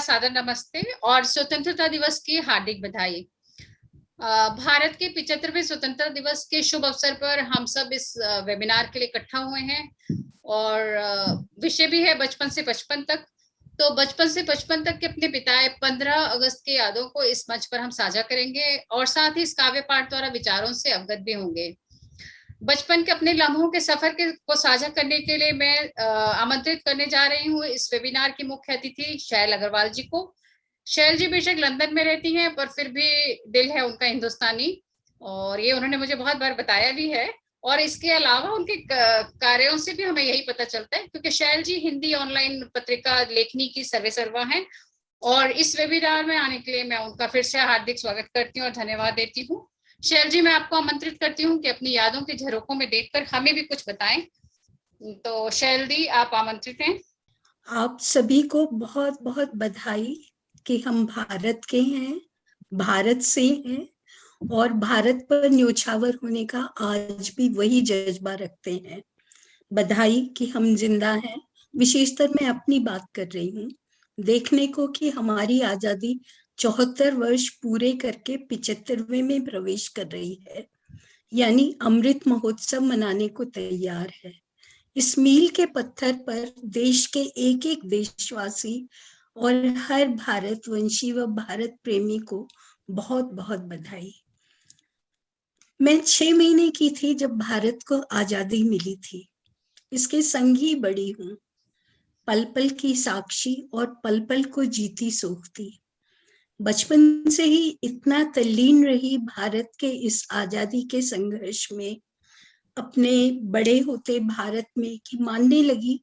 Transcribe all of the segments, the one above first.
सादर नमस्ते और स्वतंत्रता दिवस की हार्दिक बधाई। भारत के 75वें स्वतंत्रता दिवस के शुभ अवसर पर हम सब इस वेबिनार के लिए इकट्ठा हुए हैं और विषय भी है बचपन से बचपन तक। तो बचपन से बचपन तक के अपने बिताए 15 अगस्त की यादों को इस मंच पर हम साझा करेंगे और साथ ही इस काव्य पाठ द्वारा विचारों से अवगत भी होंगे। बचपन के अपने लम्हों के सफर को साझा करने के लिए मैं आमंत्रित करने जा रही हूँ इस वेबिनार की मुख्य अतिथि शैल अग्रवाल जी को। शैल जी बेशक लंदन में रहती हैं पर फिर भी दिल है उनका हिंदुस्तानी, और ये उन्होंने मुझे बहुत बार बताया भी है। और इसके अलावा उनके कार्यों से भी हमें यही पता चलता है, क्योंकि शैल जी हिंदी ऑनलाइन पत्रिका लेखनी की सर्वेसर्वा हैं। और इस वेबिनार में आने के लिए मैं उनका फिर से हार्दिक स्वागत करती हूँ और धन्यवाद देती हूँ। शैल जी, मैं आपको आमंत्रित करती हूँ कि अपनी यादों के झरोकों में देखकर हमें भी कुछ बताएं। तो शैल जी, आप आमंत्रित हैं। आप सभी को बहुत बहुत बधाई कि हम भारत के हैं, भारत से हैं और भारत पर न्योछावर होने का आज भी वही जज्बा रखते हैं। बधाई कि हम जिंदा हैं। विशेषतर मैं अपनी बात कर रही हूँ, देखने को कि हमारी आजादी 74 वर्ष पूरे करके 75वें में प्रवेश कर रही है, यानी अमृत महोत्सव मनाने को तैयार है। इस मील के पत्थर पर देश के एक एक देशवासी और हर भारतवंशी व भारत प्रेमी को बहुत बहुत बधाई। मैं 6 महीने की थी जब भारत को आजादी मिली थी। इसके संग ही बड़ी हूँ, पल पल की साक्षी और पल पल को जीती सोखती। बचपन से ही इतना तल्लीन रही भारत के इस आजादी के संघर्ष में, अपने बड़े होते भारत में, कि मानने लगी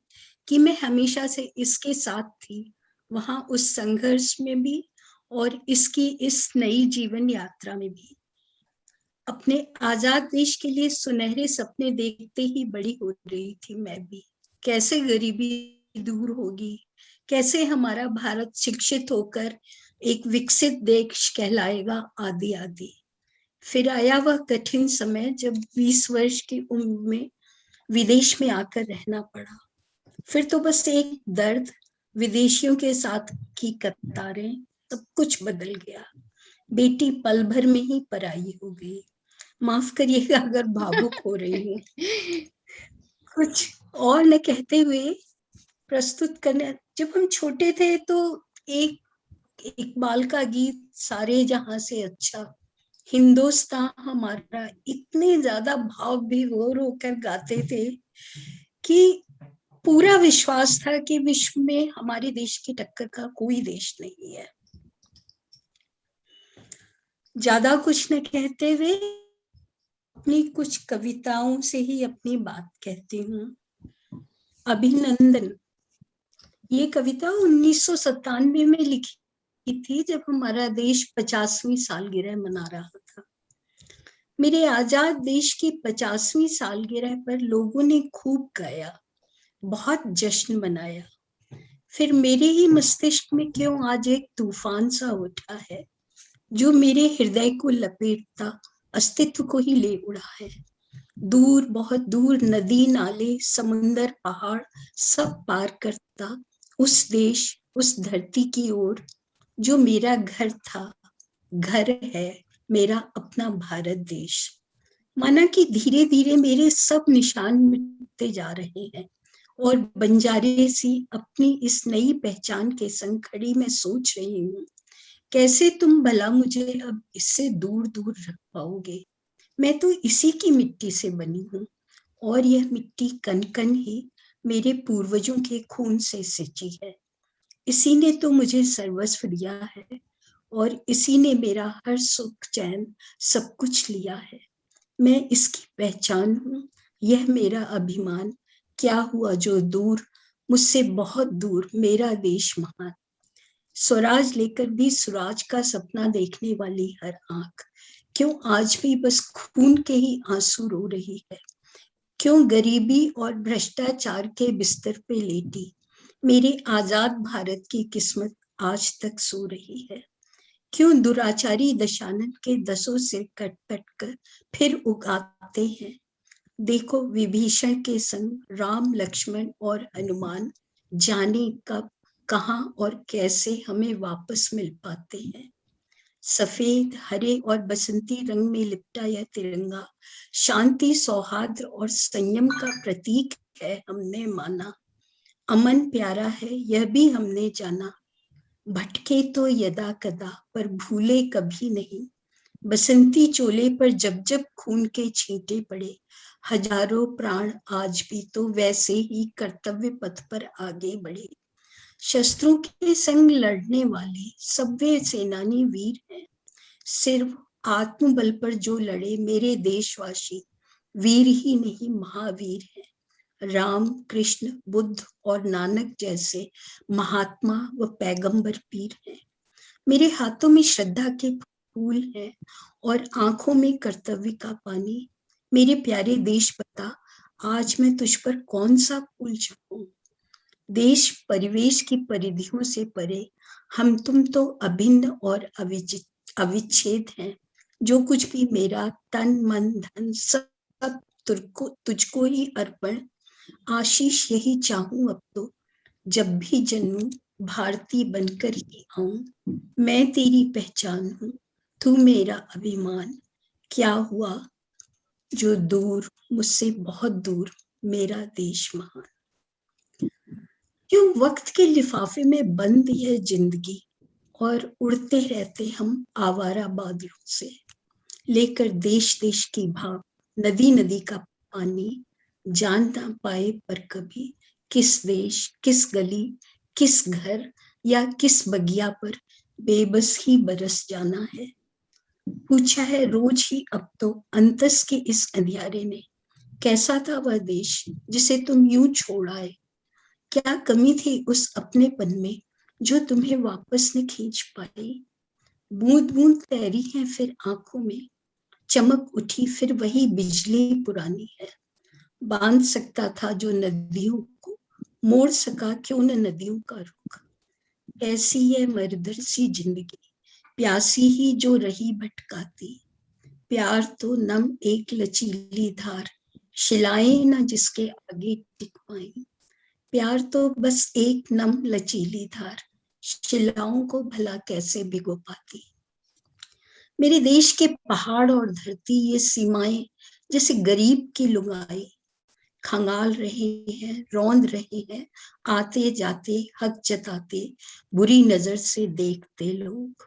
कि मैं हमेशा से इसके साथ थी, वहां उस संघर्ष में भी और इसकी इस नई जीवन यात्रा में भी। अपने आजाद देश के लिए सुनहरे सपने देखते ही बड़ी हो रही थी मैं भी। कैसे गरीबी दूर होगी, कैसे हमारा भारत शिक्षित होकर एक विकसित देश कहलाएगा, आदि आदि। फिर आया वह कठिन समय जब 20 वर्ष की उम्र में विदेश में आकर रहना पड़ा। फिर तो बस एक दर्द, विदेशियों के साथ की कतारें, सब कुछ बदल गया। बेटी पल भर में ही पराई हो गई। माफ करिएगा अगर भावुक हो रही हूँ। कुछ और न कहते हुए प्रस्तुत करने, जब हम छोटे थे तो एक इकबाल का गीत सारे जहां से अच्छा, हिंदुस्तान हमारा, इतने ज्यादा भाव विभोर होकर गाते थे कि पूरा विश्वास था कि विश्व में हमारे देश की टक्कर का कोई देश नहीं है। ज्यादा कुछ न कहते हुए अपनी कुछ कविताओं से ही अपनी बात कहती हूँ। अभिनंदन, ये कविता 1997 में लिखी थी जब हमारा देश 50वीं सालगिरह मना रहा था। मेरे आजाद देश की 50वीं सालगिरह पर लोगों ने खूब गाया, बहुत जश्न मनाया। फिर मेरे ही मस्तिष्क में क्यों आज एक तूफान सा उठा है, जो मेरे हृदय को लपेटता अस्तित्व को ही ले उड़ा है। दूर, बहुत दूर, नदी नाले समुंदर पहाड़ सब पार करता उस देश, उस धरती की ओर जो मेरा घर था, घर है, मेरा अपना भारत देश। माना कि धीरे धीरे मेरे सब निशान मिटते जा रहे हैं और बंजारे सी अपनी इस नई पहचान के संग खड़ी मैं सोच रही हूँ, कैसे तुम भला मुझे अब इससे दूर दूर रख पाओगे। मैं तो इसी की मिट्टी से बनी हूँ और यह मिट्टी कण कण ही मेरे पूर्वजों के खून से सिंची है। इसी ने तो मुझे सर्वस्व दिया है और इसी ने मेरा हर सुख चैन सब कुछ लिया है। मैं इसकी पहचान हूँ, यह मेरा अभिमान। क्या हुआ जो दूर, मुझसे बहुत दूर, मेरा देश महान। स्वराज लेकर भी सुराज का सपना देखने वाली हर आंख क्यों आज भी बस खून के ही आंसू रो रही है। क्यों गरीबी और भ्रष्टाचार के बिस्तर पे लेटी मेरे आजाद भारत की किस्मत आज तक सो रही है। क्यों दुराचारी दशानन के 10 सिर कट कट कर फिर उगाते हैं। देखो विभीषण के संग राम, लक्ष्मण और हनुमान जाने कब कहाँ और कैसे हमें वापस मिल पाते हैं। सफेद, हरे और बसंती रंग में लिपटा यह तिरंगा शांति, सौहार्द और संयम का प्रतीक है, हमने माना। अमन प्यारा है, यह भी हमने जाना। भटके तो यदा कदा, पर भूले कभी नहीं। बसंती चोले पर जब जब खून के छींटे पड़े, हजारों प्राण आज भी तो वैसे ही कर्तव्य पथ पर आगे बढ़े। शस्त्रों के संग लड़ने वाले सब वे सेनानी वीर हैं, सिर्फ आत्मबल पर जो लड़े मेरे देशवासी वीर ही नहीं महावीर हैं। राम, कृष्ण, बुद्ध और नानक जैसे महात्मा व पैगंबर पीर हैं। मेरे हाथों में श्रद्धा के फूल हैं और आंखों में कर्तव्य का पानी। मेरे प्यारे देश, बता आज मैं तुझ पर कौन सा फूल चढ़ाऊं। देश परिवेश की परिधियों से परे हम तुम तो अभिन्न और अविच्छेद हैं। जो कुछ भी मेरा तन मन धन सब तुझको ही अर्पण। आशीष यही चाहूं अब तो, जब भी जन्मूं भारतीय बनकर ही आऊं। मैं तेरी पहचान हूं, तू मेरा अभिमान। क्या हुआ जो दूर, मुझसे बहुत दूर, मेरा देश महान। क्यों वक्त के लिफाफे में बंद यह जिंदगी, और उड़ते रहते हम आवारा बादलों से, लेकर देश देश की भाव, नदी नदी का पानी। जान ना पाए पर कभी किस देश, किस गली, किस घर या किस बगिया पर बेबस ही बरस जाना है। पूछा है रोज ही अब तो अंतस के इस अंधियारे ने, कैसा था वह देश जिसे तुम यूं छोड़ आए। क्या कमी थी उस अपनेपन में जो तुम्हें वापस न खींच पाई। बूंद बूंद तैरी है फिर आंखों में, चमक उठी फिर वही बिजली पुरानी है। बांध सकता था जो नदियों को, मोड़ सका क्यों न नदियों का रुख। ऐसी है मरदर सी जिंदगी, प्यासी ही जो रही भटकाती। प्यार तो नम एक लचीली धार, शिलाएं न जिसके आगे टिक पाई। प्यार तो बस एक नम लचीली धार, शिलाओं को भला कैसे भिगो पाती। मेरे देश के पहाड़ और धरती, ये सीमाएं जैसे गरीब की लुगाई, खंगाल रहे हैं, रौंद रहे हैं, आते जाते हक जताते, बुरी नजर से देखते लोग।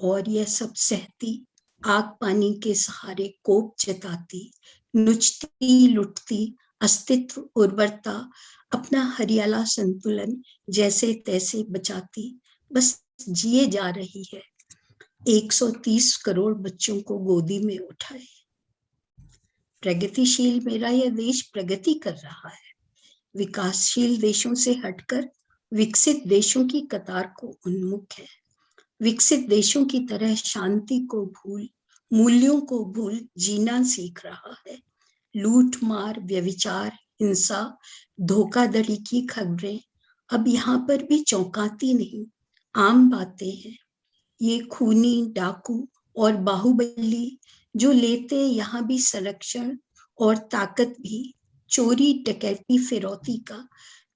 और यह सब सहती, आग पानी के सहारे कोप जताती, नुचती लुटती, अस्तित्व उर्वरता, अपना हरियाला संतुलन जैसे तैसे बचाती, बस जिए जा रही है। 130 करोड़ बच्चों को गोदी में उठाए। प्रगतिशील मेरा यह देश प्रगति कर रहा है, विकासशील देशों से हटकर विकसित देशों की कतार को उन्मुख है। विकसित देशों की तरह शांति को भूल, मूल्यों को भूल जीना सीख रहा है। लूट मार, व्यभिचार, हिंसा, धोखाधड़ी की खबरें अब यहाँ पर भी चौंकाती नहीं, आम बातें हैं। ये खूनी, डाकू और बाहुबली जो लेते यहाँ भी संरक्षण और ताकत भी, चोरी डकैती फिरौती का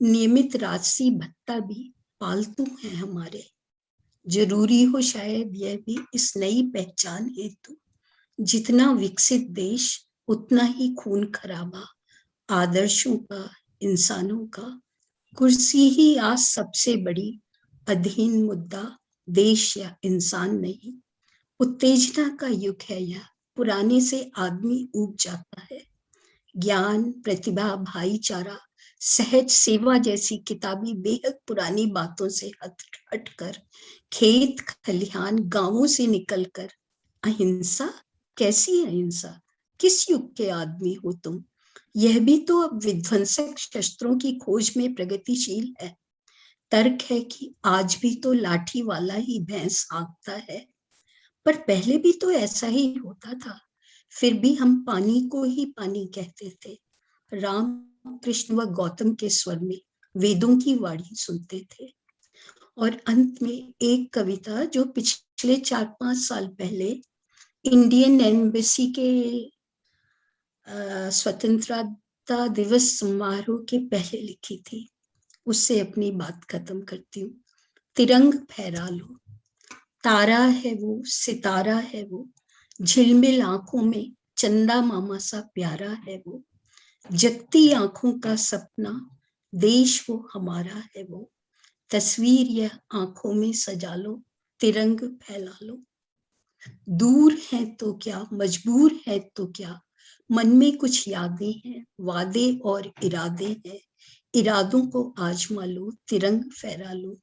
नियमित राजसी भत्ता भी पालतू हैं हमारे। जरूरी हो शायद यह भी इस नई पहचान हेतु, जितना विकसित देश उतना ही खून खराबा, आदर्शों का, इंसानों का। कुर्सी ही आज सबसे बड़ी, अधीन मुद्दा देश या इंसान नहीं। उत्तेजना का युग है यह, पुराने से आदमी ऊब जाता है। ज्ञान, प्रतिभा, भाईचारा, सहज सेवा जैसी किताबी बेहद पुरानी बातों से हटकर, खेत खलिहान गांवों से निकलकर, अहिंसा, कैसी अहिंसा, किस युग के आदमी हो तुम। यह भी तो अब विध्वंसक शस्त्रों की खोज में प्रगतिशील है। तर्क है कि आज भी तो लाठी वाला ही भैंस हाँकता है, पर पहले भी तो ऐसा ही होता था, फिर भी हम पानी को ही पानी कहते थे। राम, कृष्ण व गौतम के स्वर में वेदों की वाणी सुनते थे। और अंत में एक कविता जो पिछले 4-5 साल पहले इंडियन एम्बेसी के स्वतंत्रता दिवस समारोह के पहले लिखी थी। उससे अपनी बात खत्म करती हूँ। तिरंग फहरा लो, तारा है वो, सितारा है वो, झिलमिल आंखों में चंदा मामा सा प्यारा है वो, जगती आंखों का सपना देश वो हमारा है वो, तस्वीर यह आंखों में सजा लो, तिरंग फैला लो। दूर है तो क्या, मजबूर है तो क्या, मन में कुछ यादें हैं, वादे और इरादे हैं, इरादों को आजमा लो, तिरंग फहरा लो।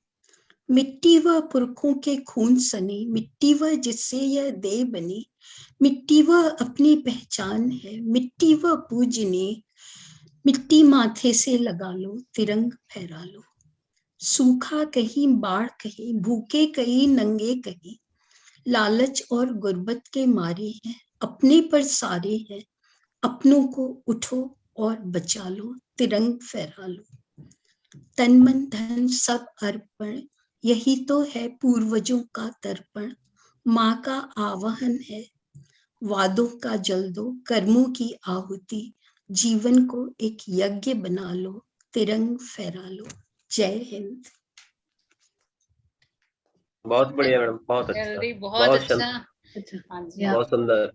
मिट्टी व पुरखों के खून सनी, मिट्टी व जिससे यह देह बनी, मिट्टी व अपनी पहचान है, मिट्टी व पूजनी, मिट्टी माथे से लगा लो, तिरंग फहरा लो। सूखा कहीं, बाढ़ कहीं, भूखे कहीं, नंगे कहीं, लालच और गुर्बत के मारे हैं, अपने पर सारे हैं, अपनों को उठो और बचा लो, तिरंग फहरा लो। तन मन धन सब अर्पण, यही तो है पूर्वजों का तर्पण, माँ का आवाहन है, वादों का जल दो, कर्मों की आहुति, जीवन को एक यज्ञ बना लो, तिरंग फहरा लो। जय हिंद। बहुत बढ़िया मैडम, बहुत अच्छा, जल्दी, बहुत बहुत अच्छा। अच्छा, हाँ जी। बहुत सुंदर,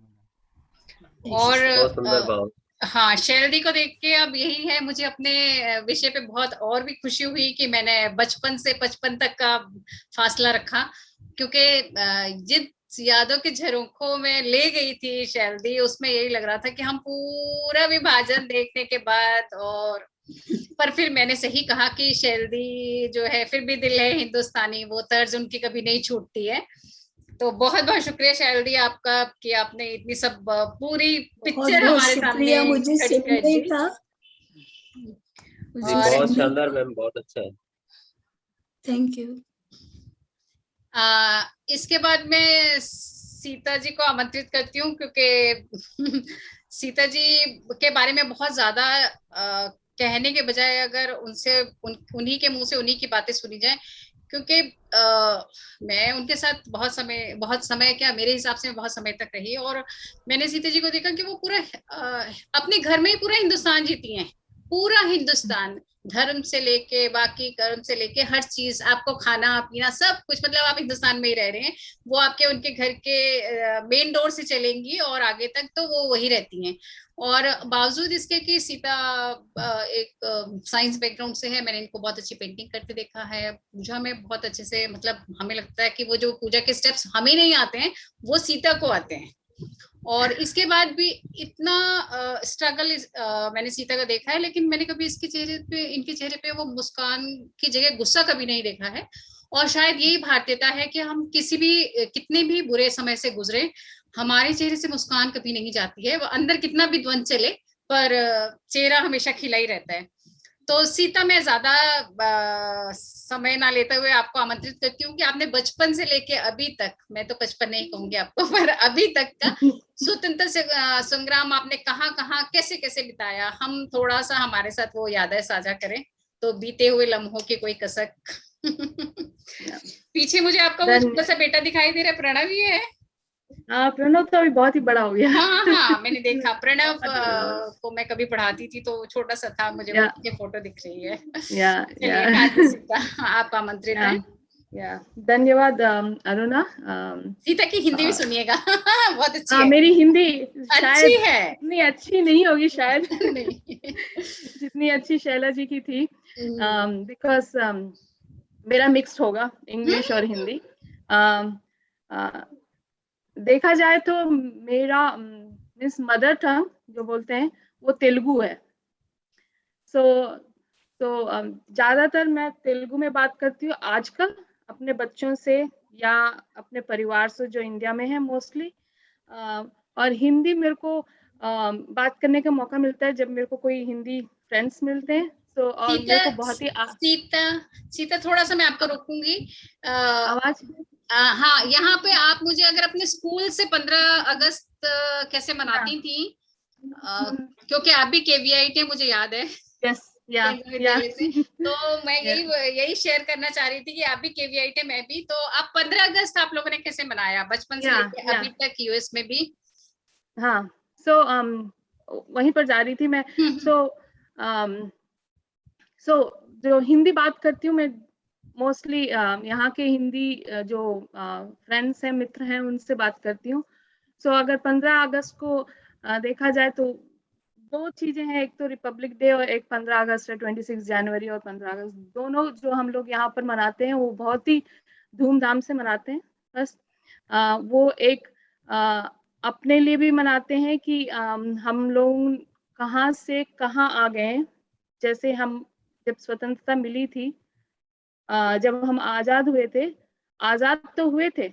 और बहुत सुंदर भाव। हाँ, शैलदी को देख के अब यही है, मुझे अपने विषय पे बहुत और भी खुशी हुई कि मैंने बचपन से 55 तक का फासला रखा, क्योंकि जिन यादों के झरोखों में ले गई थी शैलदी, उसमें यही लग रहा था कि हम पूरा विभाजन देखने के बाद, और पर फिर मैंने सही कहा कि शैलदी जो है फिर भी दिल है हिंदुस्तानी, वो तर्ज उनकी कभी नहीं छूटती है। तो बहुत बहुत शुक्रिया शैलदी आपका कि आपने इतनी सब पूरी पिक्चर बहुत हमारे सामने शुक्रिया, मुझे खड़ी कर सुनने दी। का, मुझे और बहुत सुनने शानदार का, मैम, बहुत अच्छा है। Thank you. इसके बाद मैं सीता जी को आमंत्रित करती हूँ, क्योंकि सीता जी के बारे में बहुत ज्यादा कहने के बजाय अगर उन्हीं के मुंह से उन्हीं की बातें सुनी जाए, क्योंकि मैं उनके साथ बहुत समय क्या, मेरे हिसाब से बहुत समय तक रही, और मैंने सीता जी को देखा कि वो पूरा अपने घर में ही पूरा हिंदुस्तान जीती हैं, पूरा हिंदुस्तान, धर्म से लेके बाकी कर्म से लेके हर चीज, आपको खाना पीना सब कुछ, मतलब आप हिंदुस्तान में ही रह रहे हैं, वो आपके उनके घर के मेन डोर से चलेंगी और आगे तक तो वो वही रहती हैं। और बावजूद इसके कि सीता एक साइंस बैकग्राउंड से है, मैंने इनको बहुत अच्छी पेंटिंग करते देखा है, पूजा में बहुत अच्छे से, मतलब हमें लगता है कि वो जो पूजा के स्टेप्स हमें नहीं आते हैं वो सीता को आते हैं। और इसके बाद भी इतना स्ट्रगल मैंने सीता का देखा है, लेकिन मैंने कभी इनके चेहरे पे वो मुस्कान की जगह गुस्सा कभी नहीं देखा है। और शायद यही भारतीयता है कि हम कितने भी बुरे समय से गुजरे, हमारे चेहरे से मुस्कान कभी नहीं जाती है, वो अंदर कितना भी द्वंद चले, पर चेहरा हमेशा खिला ही रहता है। तो सीता, मैं ज्यादा समय ना लेते हुए आपको आमंत्रित करती हूँ कि आपने बचपन से लेके अभी तक, मैं तो बचपन नहीं कहूंगी आपको, पर अभी तक का स्वतंत्रता संग्राम आपने कहाँ कहाँ कैसे कैसे बिताया, हम थोड़ा सा हमारे साथ वो यादें साझा करें, तो बीते हुए लम्हों की कोई कसक। पीछे मुझे आपका वो छोटा सा बेटा दिखाई दे रहा है, प्रणव ही है। प्रणव तो अभी बहुत ही बड़ा हो गया। हाँ हाँ, मैंने देखा प्रणव को मैं कभी पढ़ाती थी तो छोटा सा था, मुझे वो फोटो दिख रही है। चलिए, हाँ जी सीता, आप आमंत्रित हैं। धन्यवाद अरुणा। सीता की हिंदी भी सुनिएगा। बहुत अच्छी है। मेरी हिंदी अच्छी है, इतनी अच्छी नहीं होगी शायद नहीं जितनी अच्छी शैला जी की थी, बिकॉज मेरा मिक्स्ड होगा इंग्लिश और हिंदी। देखा जाए तो मेरा मीन्स मदर टंग जो बोलते हैं वो तेलुगु है। सो ज्यादातर मैं तेलुगु में बात करती हूँ आजकल अपने बच्चों से या अपने परिवार से जो इंडिया में है मोस्टली, और हिंदी मेरे को बात करने का मौका मिलता है जब मेरे को कोई हिंदी फ्रेंड्स मिलते हैं। तो और मेरे को बहुत ही सीता थोड़ा सा मैं आपको रोकूंगी। आवाज हाँ, यहाँ पे आप मुझे अगर अपने स्कूल से 15 अगस्त कैसे मनाती थी, क्योंकि आप भी केवीआई थे मुझे याद है। विद्यालय से, तो मैं यही शेयर करना चाह रही थी कि आप भी केवीआई थे, मैं भी, तो आप 15 अगस्त आप लोगों ने कैसे मनाया बचपन से लेके अभी तक यूएस में भी? हाँ, सो वहीं पर जा रही थी मैं। सो जो हिंदी बात करती हूँ मैं मोस्टली यहाँ के हिंदी जो फ्रेंड्स हैं, मित्र हैं, उनसे बात करती हूँ। सो अगर 15 अगस्त को देखा जाए तो दो चीजें हैं, एक तो रिपब्लिक डे और एक 15 अगस्त है, 26 जनवरी और 15 अगस्त दोनों जो हम लोग यहाँ पर मनाते हैं वो बहुत ही धूमधाम से मनाते हैं। बस वो एक अपने लिए भी मनाते हैं कि हम लोग कहाँ से कहाँ आ गए। जैसे हम जब स्वतंत्रता मिली थी, जब हम आजाद हुए थे, आजाद तो हुए थे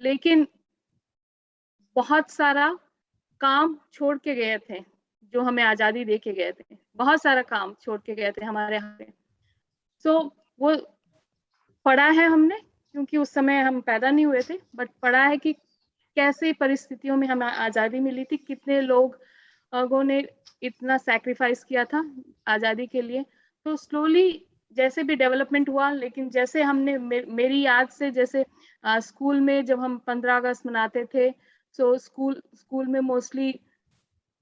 लेकिन बहुत सारा काम छोड़ के गए थे, जो हमें आजादी दे के गए थे, बहुत सारा काम छोड़ के गए थे हमारे यहाँ पे। सो वो पढ़ा है हमने, क्योंकि उस समय हम पैदा नहीं हुए थे, बट पढ़ा है कि कैसे परिस्थितियों में हमें आजादी मिली थी, कितने लोगों ने इतना सैक्रिफाइस किया था आजादी के लिए। तो स्लोली जैसे भी डेवलपमेंट हुआ, लेकिन जैसे हमने मेरी याद से जैसे स्कूल में जब हम 15 अगस्त मनाते थे, सो स्कूल में मोस्टली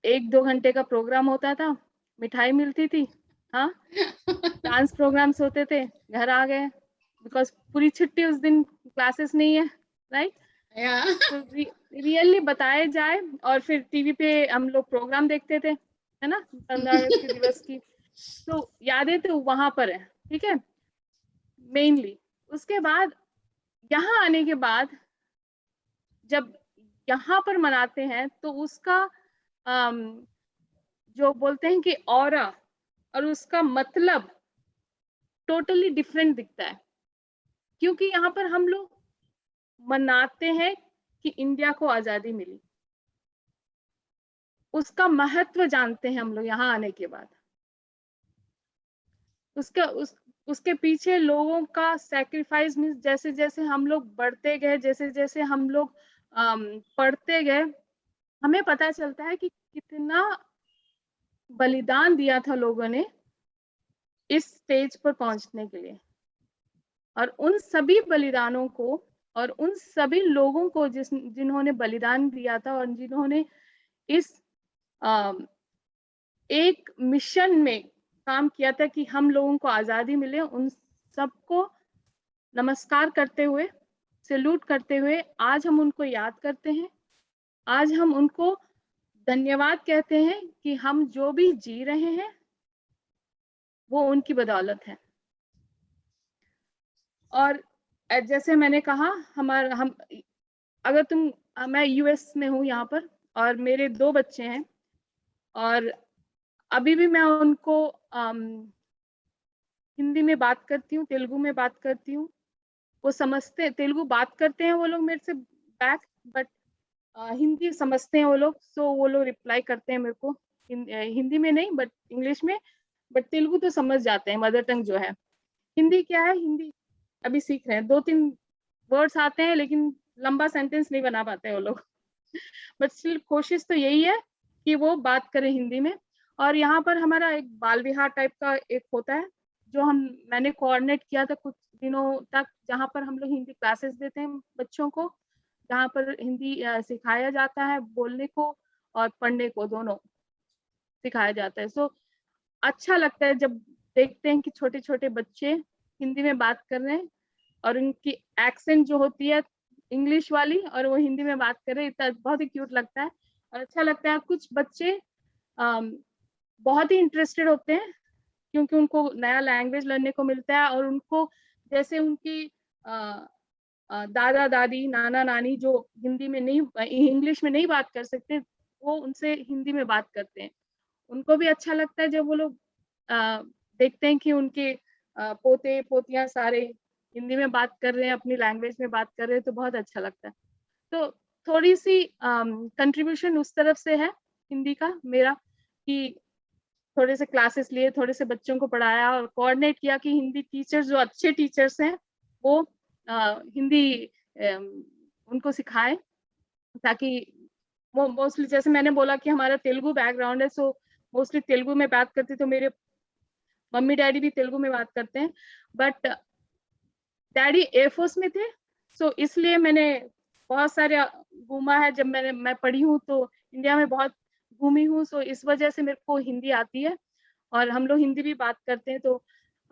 1-2 घंटे का प्रोग्राम होता था, मिठाई मिलती थी, हाँ, डांस प्रोग्राम्स होते थे, घर आ गए, बिकॉज पूरी छुट्टी उस दिन क्लासेस नहीं है, राइट। तो रियली बताया जाए, और फिर टीवी पे हम लोग प्रोग्राम देखते थे, है ना, 15 अगस्त के दिवस की। तो यादें तो वहां पर है, ठीक है, मेनली। उसके बाद यहाँ आने के बाद जब यहाँ पर मनाते हैं तो उसका जो बोलते हैं कि ऑरा और उसका मतलब टोटली डिफरेंट दिखता है, क्योंकि यहाँ पर हम लोग मनाते हैं कि इंडिया को आजादी मिली, उसका महत्व जानते हैं हम लोग यहाँ आने के बाद। उसके पीछे लोगों का सैक्रिफाइस मीन्स जैसे जैसे हम लोग बढ़ते गए, जैसे जैसे हम लोग पढ़ते गए, हमें पता चलता है कि कितना बलिदान दिया था लोगों ने इस स्टेज पर पहुंचने के लिए। और उन सभी बलिदानों को और उन सभी लोगों को जिन्होंने बलिदान दिया था और जिन्होंने इस एक मिशन में काम किया था कि हम लोगों को आजादी मिले, उन सबको नमस्कार करते हुए, सैल्यूट करते हुए आज हम उनको याद करते हैं, आज हम उनको धन्यवाद कहते हैं कि हम जो भी जी रहे हैं वो उनकी बदौलत है। और जैसे मैंने कहा, मैं यूएस में हूँ यहाँ पर, और मेरे 2 बच्चे हैं, और अभी भी मैं उनको हिंदी में बात करती हूँ, तेलुगु में बात करती हूँ, वो समझते, तेलुगु बात करते हैं वो लोग मेरे से बैक, बट हिंदी समझते हैं वो लोग, सो वो लोग रिप्लाई करते हैं मेरे को हिंदी में नहीं बट इंग्लिश में, बट तेलुगु तो समझ जाते हैं, मदर टंग जो है। हिंदी क्या है, हिंदी अभी सीख रहे हैं, 2-3 वर्ड्स आते हैं, लेकिन लंबा सेंटेंस नहीं बना पाते वो लोग बट स्टिल कोशिश तो यही है कि वो बात करें हिंदी में। और यहाँ पर हमारा एक बाल विहार टाइप का एक होता है, जो मैंने कोऑर्डिनेट किया था कुछ दिनों तक, जहाँ पर हम लोग हिंदी क्लासेस देते हैं बच्चों को, जहाँ पर हिंदी सिखाया जाता है, बोलने को और पढ़ने को दोनों सिखाया जाता है। सो अच्छा लगता है जब देखते हैं कि छोटे छोटे बच्चे हिंदी में बात कर रहे हैं, और उनकी एक्सेंट जो होती है इंग्लिश वाली, और वो हिंदी में बात कर रहे हैं, इतना बहुत ही क्यूट लगता है और अच्छा लगता है। कुछ बच्चे बहुत ही इंटरेस्टेड होते हैं, क्योंकि उनको नया लैंग्वेज लर्नने को मिलता है, और उनको जैसे उनकी दादा दादी, नाना नानी जो हिंदी में नहीं, इंग्लिश में नहीं बात कर सकते, वो उनसे हिंदी में बात करते हैं। उनको भी अच्छा लगता है जब वो लोग देखते हैं कि उनके पोते पोतियां सारे हिंदी में बात कर रहे हैं, अपनी लैंग्वेज में बात कर रहे हैं, तो बहुत अच्छा लगता है। तो थोड़ी सी कंट्रीब्यूशन उस तरफ से है हिंदी का मेरा, कि थोड़े से क्लासेस लिए, थोड़े से बच्चों को पढ़ाया और कोऑर्डिनेट किया कि हिंदी टीचर्स जो अच्छे टीचर्स हैं वो हिंदी उनको सिखाएं, ताकि वो मोस्टली, जैसे मैंने बोला कि हमारा तेलुगु बैकग्राउंड है, सो मोस्टली तेलुगु में बात करती, तो मेरे मम्मी डैडी भी तेलुगु में बात करते हैं, बट डैडी एयरफोर्स में थे, सो इसलिए मैंने बहुत सारे घूमा है, जब मैं पढ़ी हूँ तो इंडिया में बहुत घूमी हूँ, सो इस वजह से मेरे को हिंदी आती है, और हम लोग हिंदी भी बात करते हैं। तो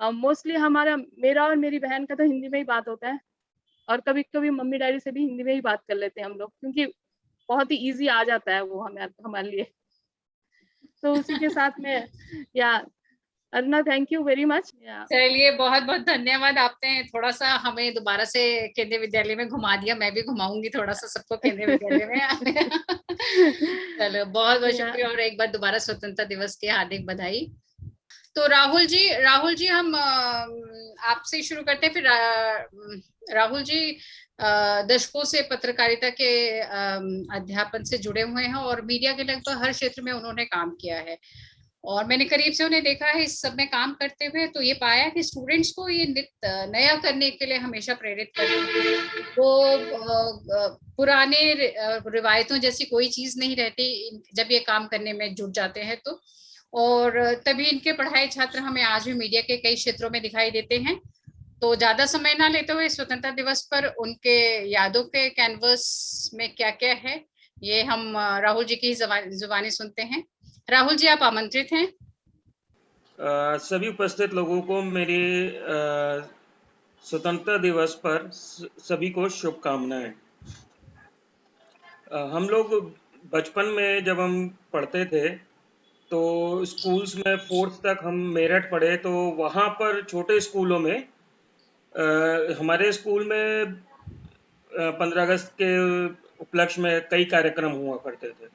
मोस्टली हमारा मेरा और मेरी बहन का तो हिंदी में ही बात होता है, और कभी कभी मम्मी डैडी से भी हिंदी में ही बात कर लेते हैं हम लोग, क्योंकि बहुत ही इजी आ जाता है वो हमारे लिए। तो उसी के साथ में या Aruna, thank you very much. चलिए, बहुत बहुत धन्यवाद। आपने थोड़ा सा हमें दोबारा से केंद्रीय विद्यालय में घुमा दिया, मैं भी घुमाऊंगी थोड़ा सा सबको केंद्रीय विद्यालय में। चलो, बहुत बहुत शुक्रिया, और एक बार दोबारा स्वतंत्रता दिवस की हार्दिक बधाई। तो राहुल जी हम आपसे शुरू करते हैं। फिर राहुल जी दशकों से पत्रकारिता के अध्यापन से जुड़े हुए हैं और मीडिया के लगभग हर क्षेत्र में उन्होंने काम किया है, और मैंने करीब से उन्हें देखा है इस सब में काम करते हुए। तो ये पाया कि स्टूडेंट्स को ये नया करने के लिए हमेशा प्रेरित करते हैं। वो पुराने रिवायतों जैसी कोई चीज नहीं रहती जब ये काम करने में जुट जाते हैं तो, और तभी इनके पढ़ाई छात्र हमें आज भी मीडिया के कई क्षेत्रों में दिखाई देते हैं। तो ज्यादा समय ना लेते हुए स्वतंत्रता दिवस पर उनके यादों के कैनवस में क्या क्या है, ये हम राहुल जी की जुबानी सुनते हैं। राहुल जी, आप आमंत्रित हैं। सभी उपस्थित लोगों को मेरी स्वतंत्रता दिवस पर सभी को शुभकामनाएं। हम लोग बचपन में जब हम पढ़ते थे तो स्कूल्स में 4th तक हम मेरठ पढ़े, तो वहाँ पर छोटे स्कूलों में हमारे स्कूल में 15 अगस्त के उपलक्ष्य में कई कार्यक्रम हुआ करते थे।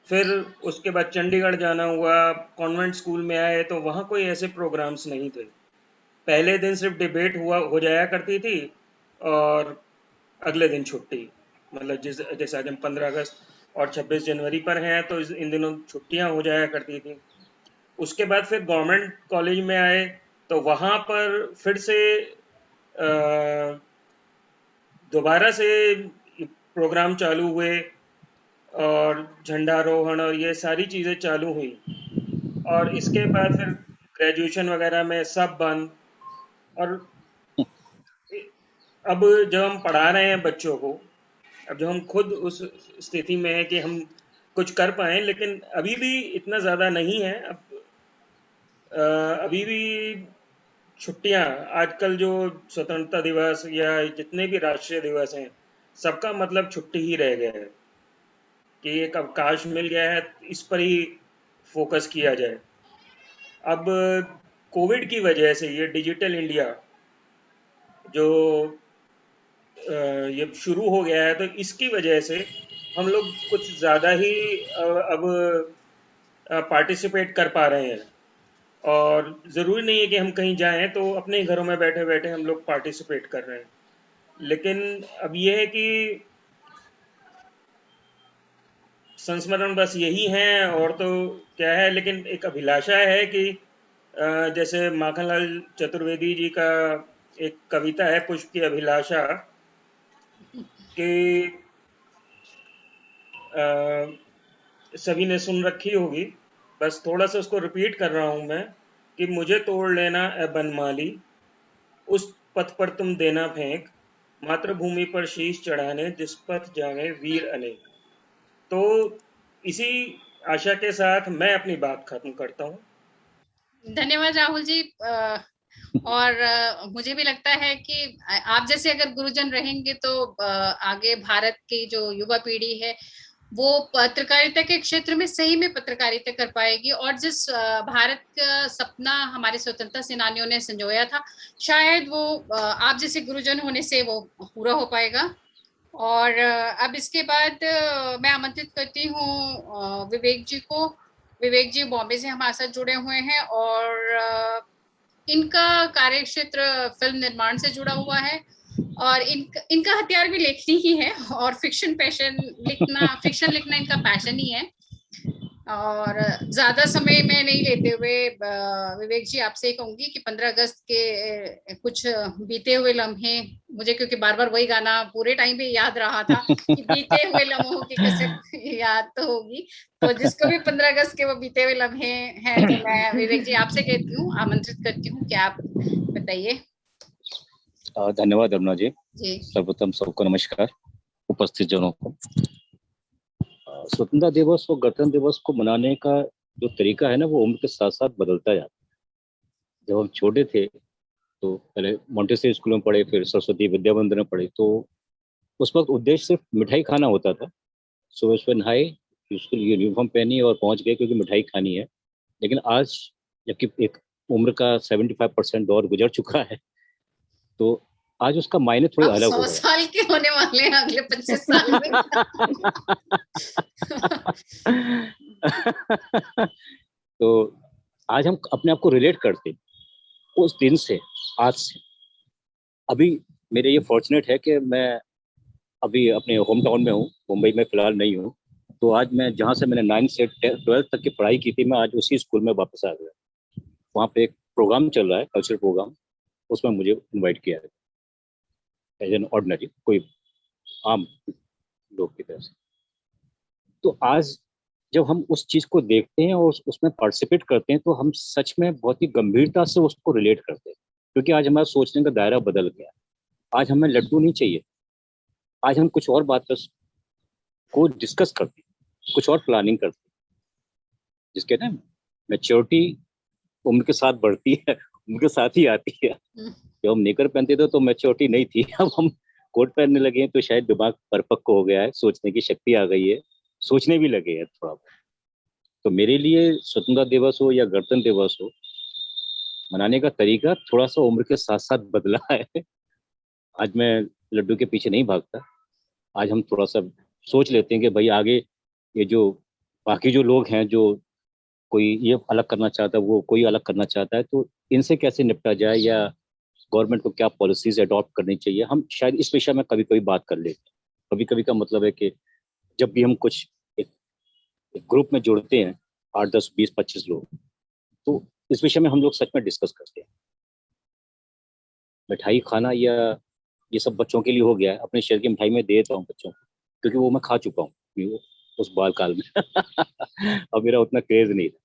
फिर उसके बाद चंडीगढ़ जाना हुआ, कॉन्वेंट स्कूल में आए तो वहाँ कोई ऐसे प्रोग्राम्स नहीं थे। पहले दिन सिर्फ डिबेट हो जाया करती थी और अगले दिन छुट्टी। मतलब जैसे आज हम 15 अगस्त और 26 जनवरी पर हैं तो इन दिनों छुट्टियां हो जाया करती थी। उसके बाद फिर गवर्नमेंट कॉलेज में आए तो वहाँ पर फिर से दोबारा से प्रोग्राम चालू हुए और झंडारोहण और ये सारी चीज़ें चालू हुई, और इसके बाद फिर ग्रेजुएशन वगैरह में सब बंद। और अब जब हम पढ़ा रहे हैं बच्चों को, अब जब हम खुद उस स्थिति में है कि हम कुछ कर पाएँ, लेकिन अभी भी इतना ज़्यादा नहीं है। अब अभी भी छुट्टियां, आजकल जो स्वतंत्रता दिवस या जितने भी राष्ट्रीय दिवस हैं, सबका मतलब छुट्टी ही रह गया है कि एक अवकाश मिल गया है, इस पर ही फोकस किया जाए। अब कोविड की वजह से ये डिजिटल इंडिया जो ये शुरू हो गया है, तो इसकी वजह से हम लोग कुछ ज़्यादा ही अब पार्टिसिपेट कर पा रहे हैं, और ज़रूरी नहीं है कि हम कहीं जाएं, तो अपने घरों में बैठे बैठे हम लोग पार्टिसिपेट कर रहे हैं। लेकिन अब ये है कि संस्मरण बस यही है, और तो क्या है, लेकिन एक अभिलाषा है कि जैसे माखनलाल चतुर्वेदी जी का एक कविता है, पुष्प की अभिलाषा, कि सभी ने सुन रखी होगी, बस थोड़ा सा उसको रिपीट कर रहा हूं मैं, कि मुझे तोड़ लेना ए बनमाली, उस पथ पर तुम देना फेंक, मातृभूमि पर शीश चढ़ाने जिस पथ जाने वीर अनेक। तो इसी आशा के साथ मैं अपनी बात खत्म करता हूँ। धन्यवाद राहुल जी। और मुझे भी लगता है कि आप जैसे अगर गुरुजन रहेंगे तो आगे भारत की जो युवा पीढ़ी है वो पत्रकारिता के क्षेत्र में सही में पत्रकारिता कर पाएगी, और जिस भारत का सपना हमारे स्वतंत्रता सेनानियों ने संजोया था, शायद वो आप जैसे गुरुजन होने से वो पूरा हो पाएगा। और अब इसके बाद मैं आमंत्रित करती हूँ विवेक जी को। विवेक जी बॉम्बे से हमारे साथ जुड़े हुए हैं, और इनका कार्य क्षेत्र फिल्म निर्माण से जुड़ा हुआ है, और इनका हथियार भी लेखनी ही है, और फिक्शन लिखना इनका पैशन ही है। और ज्यादा समय मैं नहीं लेते हुए विवेक जी आपसे कहूंगी कि 15 अगस्त के कुछ बीते हुए लम्हे, मुझे क्योंकि बार बार वही गाना पूरे टाइम पे याद रहा था कि बीते हुए लम्हों की कसक याद तो होगी, तो जिसको भी 15 अगस्त के वो बीते हुए लम्हे हैं, तो मैं विवेक जी आपसे कहती हूँ, आमंत्रित करती हूँ कि आप बताइए। धन्यवाद अरुणा जी। सर्वप्रथम सबको नमस्कार, उपस्थित जनों को। स्वतंत्रता दिवस और गणतंत्र दिवस को मनाने का जो तरीका है ना, वो उम्र के साथ साथ बदलता जाता जब हम छोटे थे तो पहले मोंटेसरी स्कूलों में पढ़े, फिर सरस्वती विद्या मंदिर में पढ़े, तो उस वक्त उद्देश्य सिर्फ मिठाई खाना होता था। सुबह सुबह नहाए, स्कूल यूनिफॉर्म पहनी और पहुंच गए क्योंकि मिठाई खानी है। लेकिन आज जबकि एक उम्र का 75% दौर गुजर चुका है, तो आज उसका मायने थोड़े आप अलग 100 हो गए। साल के होने वाले हैं अगले 25 साल में। तो आज हम अपने आप को रिलेट करते हैं उस दिन से, आज से। अभी मेरे ये फॉर्चुनेट है कि मैं अभी अपने होम टाउन में हूँ, मुंबई में फिलहाल नहीं हूँ। तो आज मैं जहाँ से मैंने 9 से 12 तक की पढ़ाई की थी, मैं आज उसी स्कूल में वापस आ गया। वहाँ पे एक प्रोग्राम चल रहा है, कल्चरल प्रोग्राम, उसमें मुझे इनवाइट किया है एज एन ऑर्डिनरी, कोई आम लोग की तरह से। तो आज जब हम उस चीज को देखते हैं और उसमें पार्टिसिपेट करते हैं, तो हम सच में बहुत ही गंभीरता से उसको रिलेट करते हैं, क्योंकि आज हमारा सोचने का दायरा बदल गया। आज हमें लड्डू नहीं चाहिए, आज हम कुछ और बात को डिस्कस करते हैं, कुछ और प्लानिंग करते हैं, जिसके ना मैच्योरिटी उम्र के साथ बढ़ती है, उम्र के साथ ही आती है। जब हम नेकर पहनते थे तो मैच्योरिटी नहीं थी, अब हम कोट पहनने लगे हैं तो शायद दिमाग परिपक्व हो गया है, सोचने की शक्ति आ गई है, सोचने भी लगे हैं थोड़ा। तो मेरे लिए स्वतंत्रता दिवस हो या गणतंत्र दिवस हो, मनाने का तरीका थोड़ा सा उम्र के साथ साथ बदला है। आज मैं लड्डू के पीछे नहीं भागता, आज हम थोड़ा सा सोच लेते हैं कि भाई आगे ये जो बाकी जो लोग हैं, जो कोई ये अलग करना चाहता है, वो कोई अलग करना चाहता है, तो इनसे कैसे निपटा जाए, या गवर्नमेंट को क्या पॉलिसीज अडॉप्ट करनी चाहिए। हम शायद इस विषय में कभी कभी बात कर लेते हैं। कभी कभी का मतलब है कि जब भी हम कुछ एक ग्रुप में जुड़ते हैं, 8, 10, 20, 25 लोग, तो इस विषय में हम लोग सच में डिस्कस करते हैं। मिठाई खाना या ये सब बच्चों के लिए हो गया है, अपने शहर की मिठाई में दे देता हूँ बच्चों को, क्योंकि वो मैं खा चुका हूँ उस बाल काल में। अब मेरा उतना क्रेज नहीं था।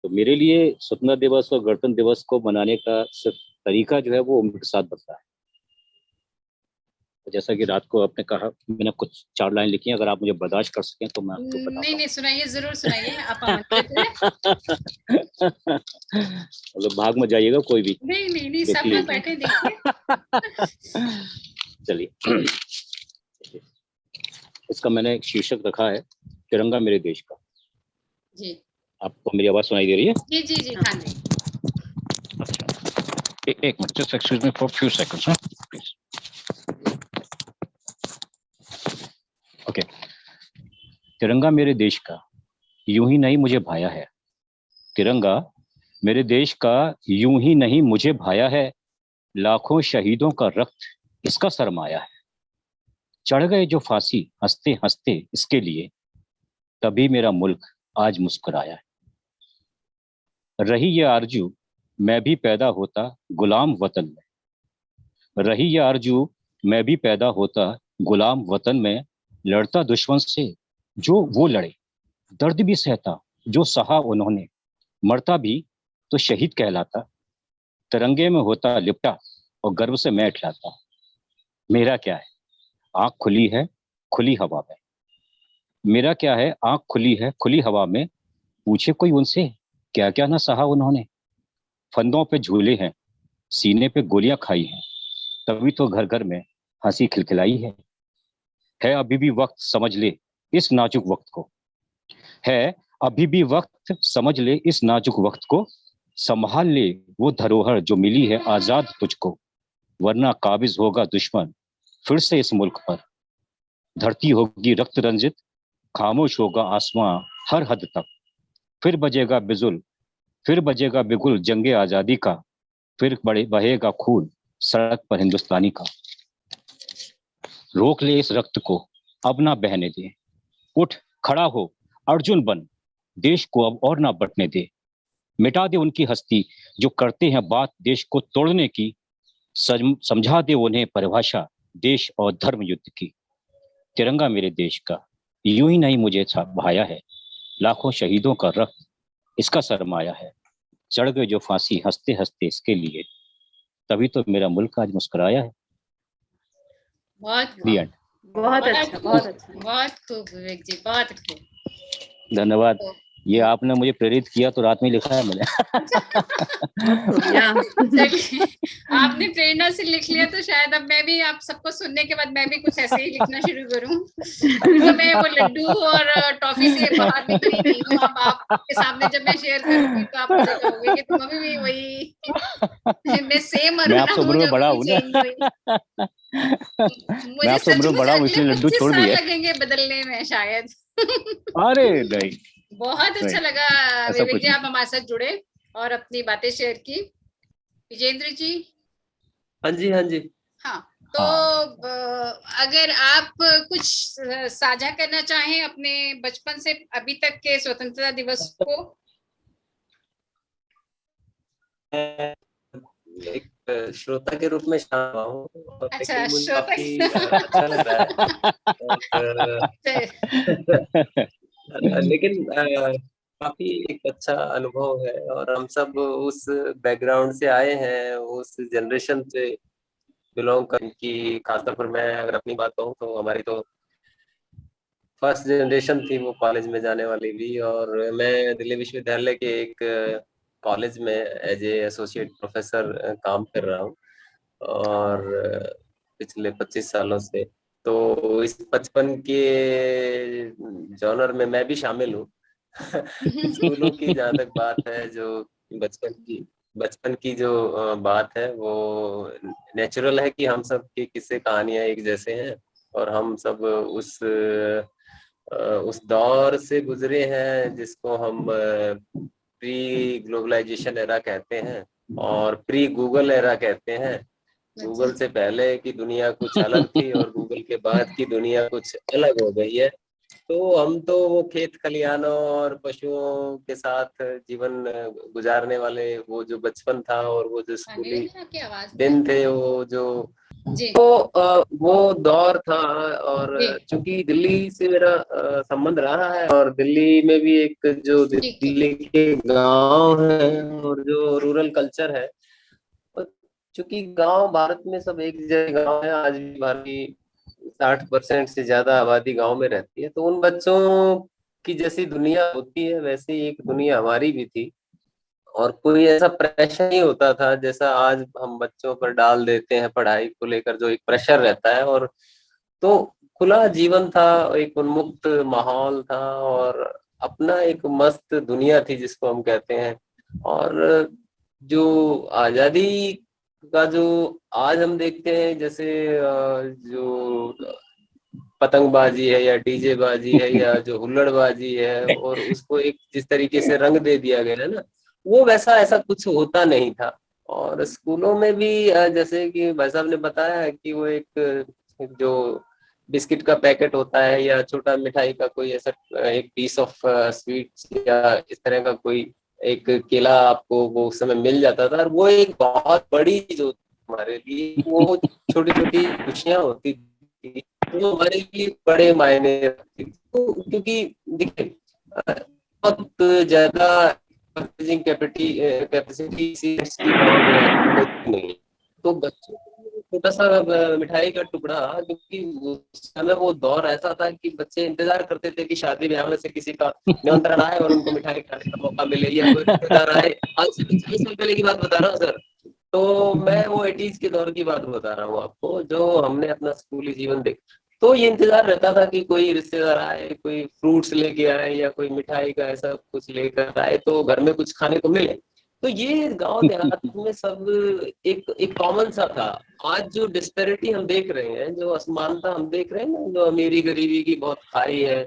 तो मेरे लिए स्वतंत्रता दिवस और गणतंत्र दिवस को मनाने का सिर्फ तरीका जो है वो उम्र के साथ बदला है। जैसा कि रात को आपने कहा, मैंने कुछ 4 लाइन लिखी हैं, अगर आप मुझे बर्दाश्त कर सकें तो मैं आपको बताता हूं। नहीं सुनाइए, जरूर सुनाइए, आप आमंत्रित हैं। मतलब भाग मत जाइएगा कोई भी। नहीं, सब लोग बैठे देखिए। चलिए, इसका मैंने एक शीर्षक रखा है, तिरंगा मेरे देश का। जी, आपको मेरी आवाज सुनाई दे रही है? जी, हाँ जी। एक minute, just excuse me for few seconds, please. Okay. तिरंगा मेरे देश का यूं ही नहीं मुझे भाया है, तिरंगा मेरे देश का यूं ही नहीं मुझे भाया है, लाखों शहीदों का रक्त इसका सरमाया है। चढ़ गए जो फांसी हंसते हंसते इसके लिए, तभी मेरा मुल्क आज मुस्कुराया है। रही ये आरजू मैं भी पैदा होता गुलाम वतन में, रही ये आरजू मैं भी पैदा होता गुलाम वतन में, लड़ता दुश्मन से जो वो लड़े, दर्द भी सहता जो सहा उन्होंने, मरता भी तो शहीद कहलाता, तिरंगे में होता लिपटा और गर्व से मैं इठलाता। मेरा क्या है आंख खुली है खुली हवा में, मेरा क्या है आंख खुली है खुली हवा में, पूछे कोई उनसे क्या क्या ना सहा उन्होंने। फंदों पे झूले हैं, सीने पे गोलियां खाई हैं, तभी तो घर घर में हंसी खिलखिलाई है अभी भी वक्त समझ ले इस नाजुक वक्त को, है अभी भी वक्त समझ ले इस नाजुक वक्त को, संभाल ले वो धरोहर जो मिली है आजाद तुझको, वरना काबिज होगा दुश्मन फिर से इस मुल्क पर, धरती होगी रक्त रंजित खामोश होगा आसमां हर हद तक, फिर बजेगा बिगुल जंगे आजादी का, फिर बहेगा खून सड़क पर हिंदुस्तानी का। रोक ले इस रक्त को अब ना बहने दे, उठ खड़ा हो अर्जुन बन, देश को अब और ना बटने दे, मिटा दे उनकी हस्ती जो करते हैं बात देश को तोड़ने की, समझा दे उन्हें परिभाषा देश और धर्म युद्ध की। तिरंगा मेरे देश का यूं ही नहीं मुझे भाया है, लाखों शहीदों का रक्त इसका सरमाया है। चढ़ गए जो फांसी हंसते हंसते इसके लिए, तभी तो मेरा मुल्क आज मुस्कुराया है। बहुत अच्छा, बहुत अच्छा। बहुत खूब विवेक जी, बहुत खूब। धन्यवाद। ये आपने मुझे प्रेरित किया तो रात में लिखा है मैंने। चलिए, आपने प्रेरणा से लिख लिया तो शायद अब मैं भी आप सबको सुनने के बाद मैं भी कुछ ऐसे ही लिखना शुरू करूं। तो मैं वो लड्डू और टॉफी से बाहर निकली नहीं हूँ। अब आपके सामने जब मैं शेयर करूंगी तो आप मुझे कहोगे कि तुम अभी भी वही मैं सेम अरुणा हूँ जो बड़ा अभी हूँ चेंज हुई। मुझे सच में बड़ा हूँ, अगले इसलिए लड्डू 25 छोड़ साल दिए। लगेंगे बदलने में शायद। अरे नहीं, बहुत अच्छा लगा ऐसा विवेक कुछ जी, नहीं। आप हमारे साथ जुड़े और अपनी बातें शेयर की। विजेंद्र जी, हाँ जी, हाँ जी। हाँ, तो अगर आप कुछ साझा करना चाहें अपने बचपन से अभी तक के स्वतंत्रता दिवस को। एक श्रोता के रूप में शामिल हुआ हूँ, अच्छा, लेकिन मुझे श्रोता काफी अच्छा लग रहा है। लेकिन काफी एक अच्छा अनुभव है, और हम सब उस बैकग्राउंड से आए हैं, उस जनरेशन से बिलोंग कर की। खासतौर पर मैं अगर अपनी बात कहूँ तो हमारी तो फर्स्ट जनरेशन थी वो कॉलेज में जाने वाली भी, और मैं दिल्ली विश्वविद्यालय के एक कॉलेज में एज ए एसोसिएट प्रोफेसर काम कर रहा हूँ, और पिछले 25 सालों से। तो इस 55 के जॉनर में मैं भी शामिल हूँ। स्कूलों की जहाँ तक बात है, जो बचपन की जो बात है, वो नेचुरल है कि हम सब की किस्से कहानियां एक जैसे हैं, और हम सब उस दौर से गुजरे हैं जिसको हम प्री ग्लोबलाइजेशन एरा कहते हैं और प्री गूगल एरा कहते हैं। गूगल से पहले की दुनिया कुछ अलग थी और गूगल के बाद की दुनिया कुछ अलग हो गई है। तो हम तो वो खेत खलिहानों और पशुओं के साथ जीवन गुजारने वाले वो जो बचपन था, और वो जो स्कूली दिन थे, वो जो वो दौर था। और चूंकि दिल्ली से मेरा संबंध रहा है, और दिल्ली में भी एक जो दिल्ली के गांव है और जो रूरल कल्चर है, चूंकि गांव भारत में सब एक जैसे गांव है, आज भी भारत की 60% से ज्यादा आबादी गांव में रहती है। तो उन बच्चों की जैसी दुनिया होती है, वैसे ही एक दुनिया हमारी भी थी, और कोई ऐसा प्रेशर नहीं होता था जैसा आज हम बच्चों पर डाल देते हैं पढ़ाई को लेकर, जो एक प्रेशर रहता है। और तो खुला जीवन था, एक उन्मुक्त माहौल था, और अपना एक मस्त दुनिया थी जिसको हम कहते हैं। और जो आजादी का जो आज हम देखते हैं, जैसे जो पतंगबाजी है या डीजे बाजी है या जो हुल्लड़बाजी है, और उसको एक जिस तरीके से रंग दे दिया गया है ना, वो वैसा ऐसा कुछ होता नहीं था। और स्कूलों में भी जैसे कि भाई साहब ने बताया है कि वो एक जो बिस्किट का पैकेट होता है या छोटा मिठाई का कोई ऐसा एक पीस ऑफ स्वीट्स या इस तरह का कोई एक केला आपको वो उस समय मिल जाता था, और वो एक बहुत बड़ी चीज होती हमारे लिए। वो छोटी छोटी खुशियां होती थी, वो हमारे लिए बड़े मायने रखती थी। तो क्योंकि देखिए बहुत ज्यादा कैपेसिटी नहीं, तो बच्चों को छोटा सा मिठाई का टुकड़ा, क्योंकि उस समय वो दौर ऐसा था कि बच्चे इंतजार करते थे कि शादी ब्याह में से किसी का निमंत्रण आए और उनको मिठाई खाने का मौका मिले, या कोई रिश्तेदार आए। आज से 40 साल पहले की बात बता रहा हूँ सर। तो मैं वो 80s के दौर की बात बता रहा हूँ आपको, जो हमने अपना स्कूली जीवन देखा। तो ये इंतजार रहता था कि कोई रिश्तेदार आए, कोई फ्रूट्स लेके आए या कोई मिठाई का ऐसा कुछ लेकर आए, तो घर में कुछ खाने को मिले। तो ये गांव देहात में सब एक कॉमन सा था। आज जो डिस्पेरिटी हम देख रहे हैं, जो असमानता हम देख रहे हैं ना, जो अमीरी गरीबी की बहुत खाई है,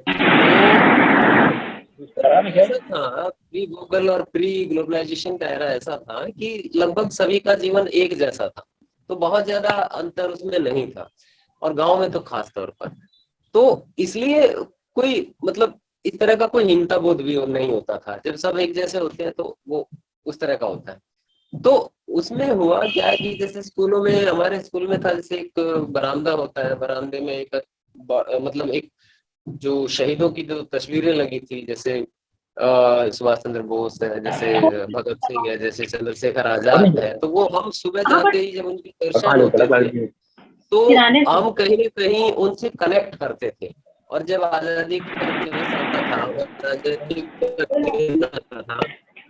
तो ऐसा था प्री गूगल और प्री ग्लोबलाइजेशन का एरा ऐसा था कि लगभग सभी का जीवन एक जैसा था, तो बहुत ज्यादा अंतर उसमें नहीं था, और गांव में तो खास तौर पर। तो इसलिए कोई मतलब इस तरह का कोई हीनता बोध भी नहीं होता था। जब सब एक जैसे होते हैं तो वो उस तरह का होता है। तो उसमें हुआ क्या कि जैसे स्कूलों में, हमारे स्कूल में था, जैसे एक बरामदा होता है, बरामदे में एक मतलब एक जो शहीदों की जो तस्वीरें लगी थी, जैसे सुभाष चंद्र बोस है, जैसे भगत सिंह है, जैसे चंद्रशेखर आजाद है, तो वो हम सुबह जाते ही जब उनके दर्शन होते थे तो हम कहीं ना कहीं उनसे कनेक्ट करते थे। और जब आजादी का दिवस आता था और आजादी का आता था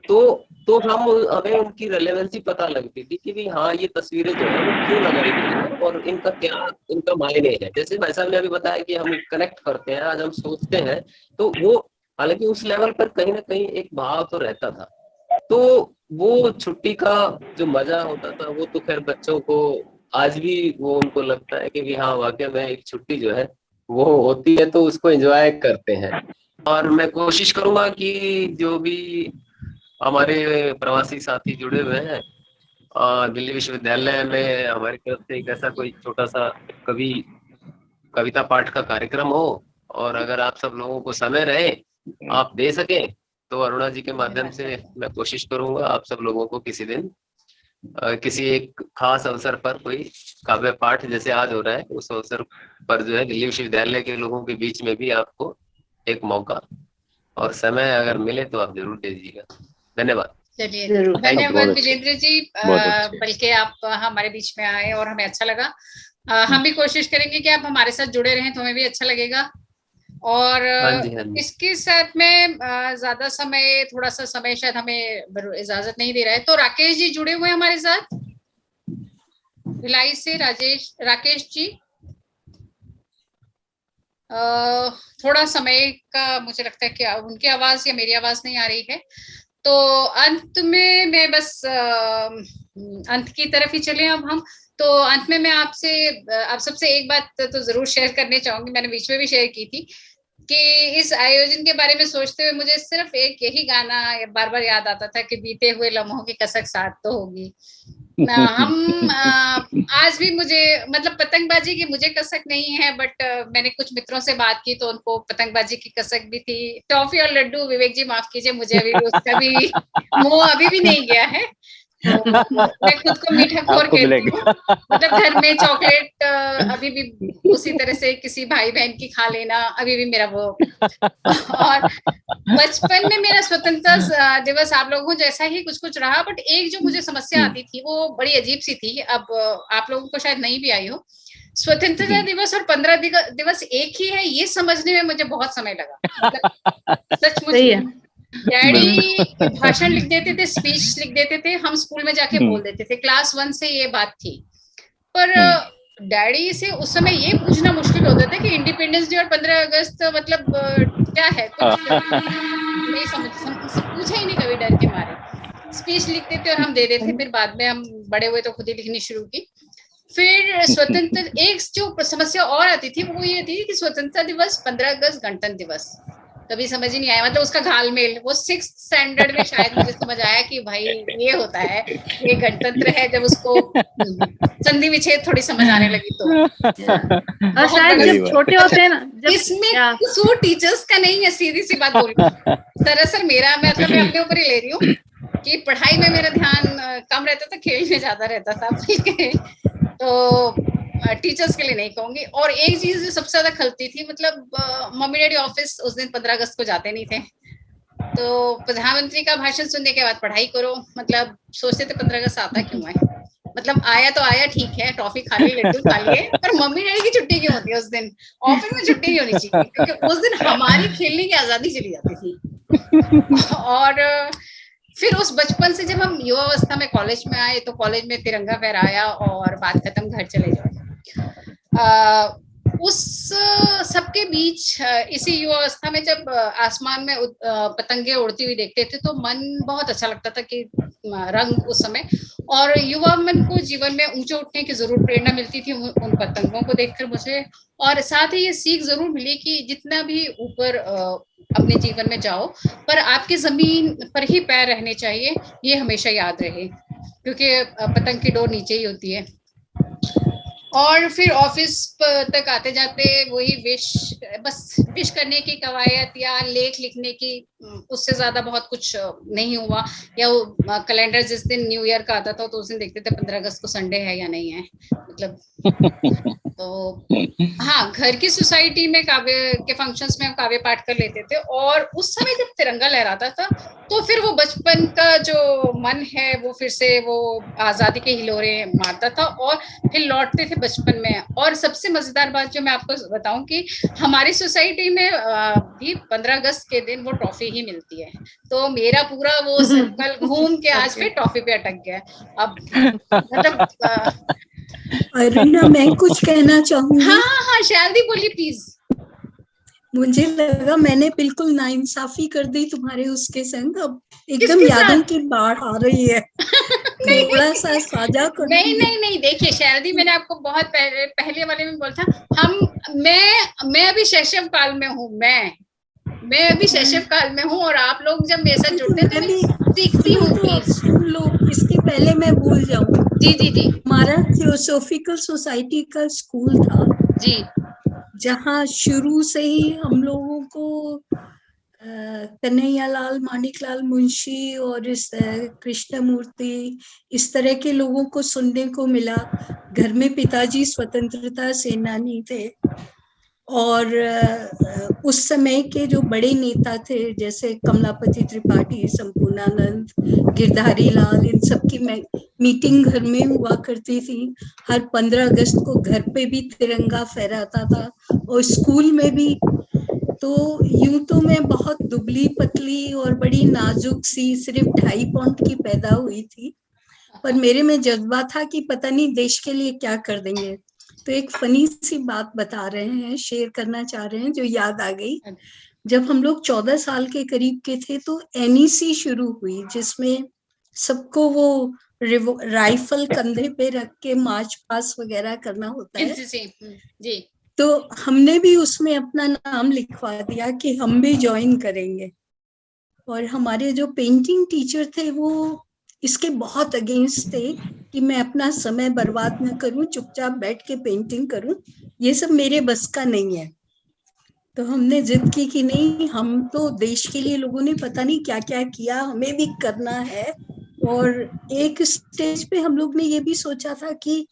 तो हमें उनकी रेलेवेंसी पता लगती थी कि भी हाँ ये तस्वीरें जो है वो क्यों लगाई गई है और इनका क्या इनका मायने है। जैसे भाई साहब ने अभी बताया कि हम कनेक्ट करते हैं, आज हम सोचते हैं, तो वो हालांकि उस लेवल पर कहीं ना कहीं एक भाव तो रहता था। तो वो छुट्टी का जो मजा होता था वो तो खैर बच्चों को आज भी वो उनको लगता है कि भी हाँ वाकई में एक छुट्टी जो है वो होती है, तो उसको एंजॉय करते हैं। और मैं कोशिश करूंगा कि जो भी हमारे प्रवासी साथी जुड़े हुए हैं दिल्ली विश्वविद्यालय में हमारी तरफ से एक ऐसा कोई छोटा सा कविता पाठ का कार्यक्रम हो, और अगर आप सब लोगों को समय रहे आप दे सकें तो अरुणा जी के माध्यम से मैं कोशिश करूंगा आप सब लोगों को किसी दिन किसी एक खास अवसर पर कोई काव्य पाठ जैसे आज हो रहा है उस अवसर पर जो है दिल्ली विश्वविद्यालय के लोगों के बीच में भी आपको एक मौका और समय अगर मिले तो आप जरूर दे दीजिएगा। धन्यवाद। चलिए जरूर। धन्यवाद विजेंद्र जी, बहुत अच्छे। बल्कि आप हमारे बीच में आए और हमें अच्छा लगा। हम भी कोशिश करेंगे कि आप हमारे साथ जुड़े रहें तो हमें भी अच्छा लगेगा। और हाँ जी, हाँ जी। इसके साथ में ज्यादा समय, थोड़ा सा समय शायद हमें इजाजत नहीं दे रहा है, तो राकेश जी जुड़े हुए हैं हमारे साथ भिलाई से। राकेश जी थोड़ा समय का मुझे लगता है कि उनकी आवाज या मेरी आवाज नहीं आ रही है। तो अंत में मैं बस अंत की तरफ ही चले अब हम। तो अंत में मैं आपसे आप सबसे एक बात तो जरूर शेयर करनी चाहूंगी, मैंने बीच में भी शेयर की थी कि इस आयोजन के बारे में सोचते हुए मुझे सिर्फ एक यही गाना बार बार याद आता था कि बीते हुए लम्हों की कसक साथ तो होगी। हम आज भी मुझे मतलब पतंगबाजी की मुझे कसक नहीं है, बट मैंने कुछ मित्रों से बात की तो उनको पतंगबाजी की कसक भी थी। टॉफी और लड्डू, विवेक जी माफ कीजिए, मुझे अभी उसका भी मोह अभी भी नहीं गया है। तो मैं खुद को मीठा खोर कहती हूँ, मतलब घर में चॉकलेट अभी भी उसी तरह से किसी भाई बहन की खा लेना अभी भी मेरा वो। और बचपन में मेरा स्वतंत्रता दिवस आप लोगों जैसा ही कुछ कुछ रहा, बट एक जो मुझे समस्या आती थी वो बड़ी अजीब सी थी, अब आप लोगों को शायद नहीं भी आई हो। स्वतंत्रता दिवस और 15 दिवस एक ही है ये समझने में मुझे बहुत समय लगा, मतलब सचमुच। डैडी भाषण लिख देते थे, स्पीच लिख देते थे, हम स्कूल में जाके बोल देते थे, क्लास 1 से ये बात थी। पर डैडी से उस समय ये पूछना मुश्किल होता था कि इंडिपेंडेंस डे और 15 अगस्त मतलब क्या है, कुछ नहीं पूछा ही नहीं कभी, डर के मारे स्पीच लिखते थे और हम दे देते। फिर बाद में हम बड़े हुए तो खुद ही लिखनी शुरू की। फिर स्वतंत्र एक जो समस्या और आती थी वो ये थी कि स्वतंत्रता दिवस, 15 अगस्त, गणतंत्र दिवस कभी समझ ही नहीं आया, मतलब उसका घालमेल। वो 6th स्टैंडर्ड में शायद मुझे समझ आया कि भाई ये होता है, ये गणतंत्र है, जब उसको संधि विच्छेद थोड़ी समझ आने लगी तो। और शायद जब छोटे होते हैं ना, जब इसमें कसूर टीचर्स का नहीं है, सीधी सी बात बोल रही हूँ। दरअसल मेरा मतलब मैं अपने ऊपर ही ले रही हूँ कि पढ़ाई में मेरा ध्यान कम रहता था, खेल में ज्यादा रहता था। तो टीचर्स के लिए नहीं कहूंगी। और एक चीज जो सबसे ज्यादा खलती थी, मतलब मम्मी डैडी ऑफिस उस दिन 15 अगस्त को जाते नहीं थे, तो प्रधानमंत्री का भाषण सुनने के बाद पढ़ाई करो, मतलब सोचते थे 15 अगस्त आता क्यों है, मतलब आया तो आया ठीक है, टॉफी खा ली, लड्डू खा लिए, पर मम्मी डैडी की छुट्टी क्यों होती है उस दिन, ऑफिस में छुट्टी नहीं होनी चाहिए, क्योंकि उस दिन हमारी खेलने की आजादी चली जाती थी। और फिर उस बचपन से जब हम युवा अवस्था में कॉलेज में आए तो कॉलेज में तिरंगा फहराया और बात खत्म, घर चले जाओ। उस सबके बीच इसी युवा अवस्था में जब आसमान में पतंगे उड़ती हुई देखते थे तो मन बहुत अच्छा लगता था कि रंग उस समय, और युवा मन को जीवन में ऊंचे उठने की जरूर प्रेरणा मिलती थी उन पतंगों को देखकर मुझे। और साथ ही ये सीख जरूर मिली कि जितना भी ऊपर अपने जीवन में जाओ, पर आपकी जमीन पर ही पैर रहने चाहिए, ये हमेशा याद रहे, क्योंकि पतंग की डोर नीचे ही होती है। और फिर ऑफिस तक आते जाते वही विश करने की कवायद या लेख लिखने की, उससे ज्यादा बहुत कुछ नहीं हुआ। या वो कैलेंडर जिस दिन न्यू ईयर का आता था तो उस दिन देखते थे 15 अगस्त को संडे है या नहीं है, मतलब तो हाँ, घर की सोसाइटी में काव्य के फंक्शंस में हम काव्य पाठ कर लेते थे, और उस समय जब तिरंगा लहराता था तो फिर वो बचपन का जो मन है वो फिर से वो आजादी के हिलोरे मारता था और फिर लौटते थे बचपन में। और सबसे मजेदार बात जो मैं आपको बताऊं कि हमारी सोसाइटी में भी 15 अगस्त के दिन वो ट्रॉफी ही मिलती है, तो मेरा पूरा वो सर्कल घूम के आज फिर ट्रॉफी पे अटक गया। अब मतलब अरुणा, मैं कुछ कहना चाहूंगी। हाँ हाँ, शायद बोलिए प्लीज। मुझे लगा मैंने बिल्कुल नाइंसाफी कर दी तुम्हारे उसके संग, अब एकदम किसके यादों साथ? की बाढ़ आ रही है। थोड़ा सा साझा कर नहीं नहीं नहीं, देखिए शायद मैंने आपको बहुत पहले वाले में बोला था, मैं अभी शैशव काल में हूँ, मैं अभी शैशव काल में हूँ, और आप लोग जब मेरे साथ जुड़ते हैं तो मैं सीखती हूँ। प्लीज सुन लो, इसके पहले मैं भूल जाऊं। जी जी जी हमारा थियोसॉफिकल सोसाइटी का स्कूल था जी, जहाँ शुरू से ही हम लोगों को कन्हैयालाल, माणिकलाल मुंशी और इस कृष्णमूर्ति, इस तरह के लोगों को सुनने को मिला। घर में पिताजी स्वतंत्रता सेनानी थे, और उस समय के जो बड़े नेता थे जैसे कमलापति त्रिपाठी, संपूर्णानंद, गिरधारी लाल, इन सब की मीटिंग घर में हुआ करती थी। हर 15 अगस्त को घर पे भी तिरंगा फहराता था, और स्कूल में भी। तो यूं तो मैं बहुत दुबली पतली और बड़ी नाजुक सी, सिर्फ 2.5 पाउंड की पैदा हुई थी, पर मेरे में जज्बा था कि पता नहीं देश के लिए क्या कर देंगे। तो एक फनी सी बात बता रहे हैं, शेयर करना चाह रहे हैं, जो याद आ गई। जब हम लोग 14 साल के करीब के थे तो एनईसी शुरू हुई, जिसमें सबको वो राइफल कंधे पे रख के मार्च पास वगैरह करना होता है। जी। तो हमने भी उसमें अपना नाम लिखवा दिया कि हम भी ज्वाइन करेंगे। और हमारे जो पेंटिंग टीचर थे वो इसके बहुत अगेंस्ट थे कि मैं अपना समय बर्बाद न करूं, चुपचाप बैठ के पेंटिंग करूं, ये सब मेरे बस का नहीं है। तो हमने जिद की कि नहीं, हम तो देश के लिए लोगों ने पता नहीं क्या क्या किया, हमें भी करना है। और एक स्टेज पे हम लोग ने ये भी सोचा था कि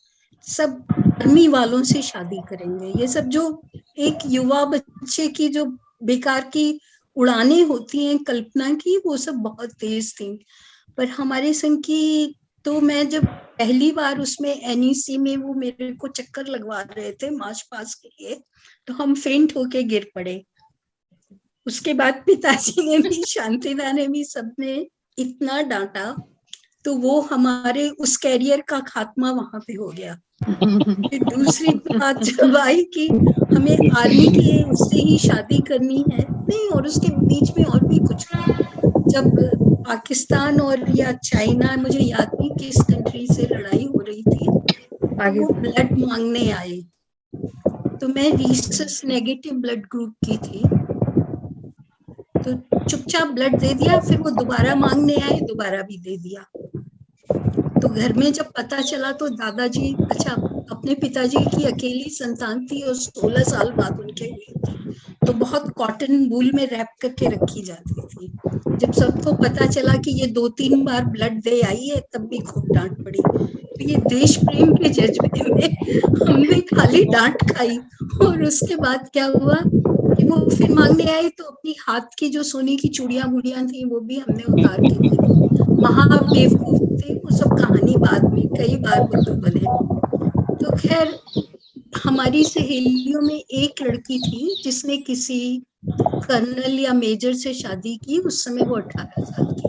सब आर्मी वालों से शादी करेंगे। ये सब जो एक युवा बच्चे की जो बेकार की उड़ाने होती हैं कल्पना की, वो सब बहुत तेज थी। पर हमारे संग की, तो मैं जब पहली बार उसमें एनईसी में वो मेरे को चक्कर लगवा रहे थे मार्च पास के लिए, तो हम फेंट होके गिर पड़े। उसके बाद पिताजी ने भी, शांतिदा ने भी, सबने इतना डांटा, तो वो हमारे उस कैरियर का खात्मा वहां पे हो गया। फिर दूसरी बात जब आई कि हमें आर्मी के उससे ही शादी करनी है, नहीं, और उसके बीच में और भी कुछ, जब पाकिस्तान और या चाइना, मुझे याद नहीं किस कंट्री से लड़ाई हो रही थी, तो वो ब्लड मांगने आए। तो मैं रीसस नेगेटिव ब्लड ग्रुप की थी, तो चुपचाप ब्लड दे दिया। फिर वो दोबारा मांगने आए, दोबारा भी दे दिया। तो घर में जब पता चला तो दादाजी, अच्छा, अपने पिताजी की अकेली संतान थी और 16 साल बाद उनके हुई थी, तो बहुत कॉटन वूल में रैप करके रखी जाती थी। जब सबको पता चला कि ये 2-3 बार ब्लड दे आई है, तब भी खूब डांट पड़ी। तो ये देश प्रेम के जज्बे में हमने खाली डांट खाई। और उसके बाद क्या हुआ कि वो फिर मांगने आए, तो अपनी हाथ की जो सोने की चूड़ियां मुड़ियां थी वो भी हमने उतार के दे दी। महाबेवकूफ थे वो सब, कहानी बाद में कई बार बुद्धू बने। तो खैर, हमारी सहेलियों में एक लड़की थी जिसने किसी कर्नल या मेजर से शादी की, उस समय वो 18 साल की।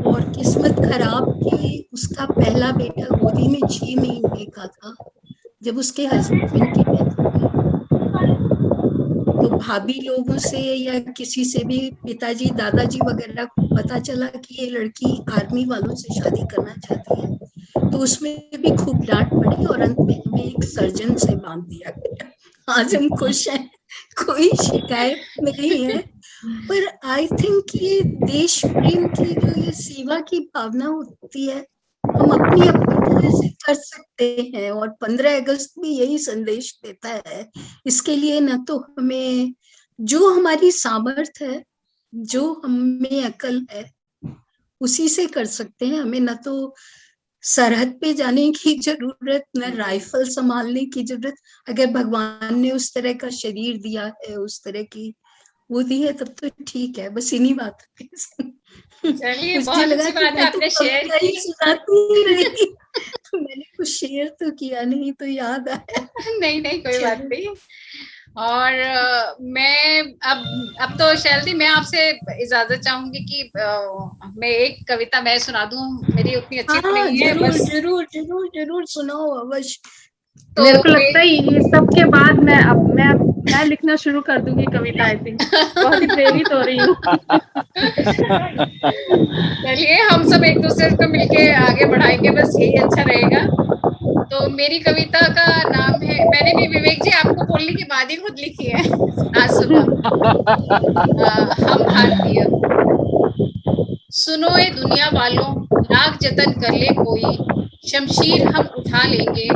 और किस्मत खराब कि उसका पहला बेटा गोदी में 6 महीने का था जब उसके हस्बैंड की डेथ हो गई। तो भाभी लोगों से या किसी से भी, पिताजी, दादाजी वगैरह को पता चला कि ये लड़की आर्मी वालों से शादी करना चाहती है, तो उसमें भी खूब डांट पड़ी और अंत में हमें एक सर्जन से बांध दिया गया। आज हम खुश हैं, कोई शिकायत नहीं है। पर आई थिंक ये देश प्रेम की जो ये सेवा की भावना होती है, हम अपनी अपनी तरह से कर सकते हैं, और 15 अगस्त भी यही संदेश देता है। इसके लिए न तो हमें, जो हमारी सामर्थ्य है, जो हमें अकल है, उसी से कर सकते हैं। हमें न तो सरहद पे जाने की जरूरत, न राइफल संभालने की जरूरत। अगर भगवान ने उस तरह का शरीर दिया है, उस तरह की वो दी है, तब तो ठीक है। बस इन्हीं बात पे चलिए, मुझे बहुत लगा अच्छी कि बात है मैं तो आपने शेयर कविता ही की। सुनाती रही। मैंने कुछ शेयर तो किया नहीं, तो याद आया। नहीं नहीं, कोई बात चलो। नहीं। और मैं अब तो शैलती, मैं आपसे इजाजत चाहूंगी कि मैं एक कविता मैं सुना दूं। मेरी उतनी अच्छी तो हाँ, नहीं है, जरूर बस। जरूर जरूर जरूर सुनाओ अवश्य। तो मेरे को लगता है ये सब के बाद मैं लिखना शुरू कर दूंगी कविता। आई थिंक बहुत ही प्रेरित हो रही हूँ। चलिए, हम सब एक दूसरे को मिलके आगे बढ़ाएंगे, बस यही अच्छा रहेगा। तो मेरी कविता का नाम है, मैंने भी विवेक जी आपको बोलने के बाद ही खुद लिखी है आज सुबह। हम भारतीय। सुनो ए दुनिया वालों, लाख जतन कर ले कोई, शमशीर हम उठा लेंगे।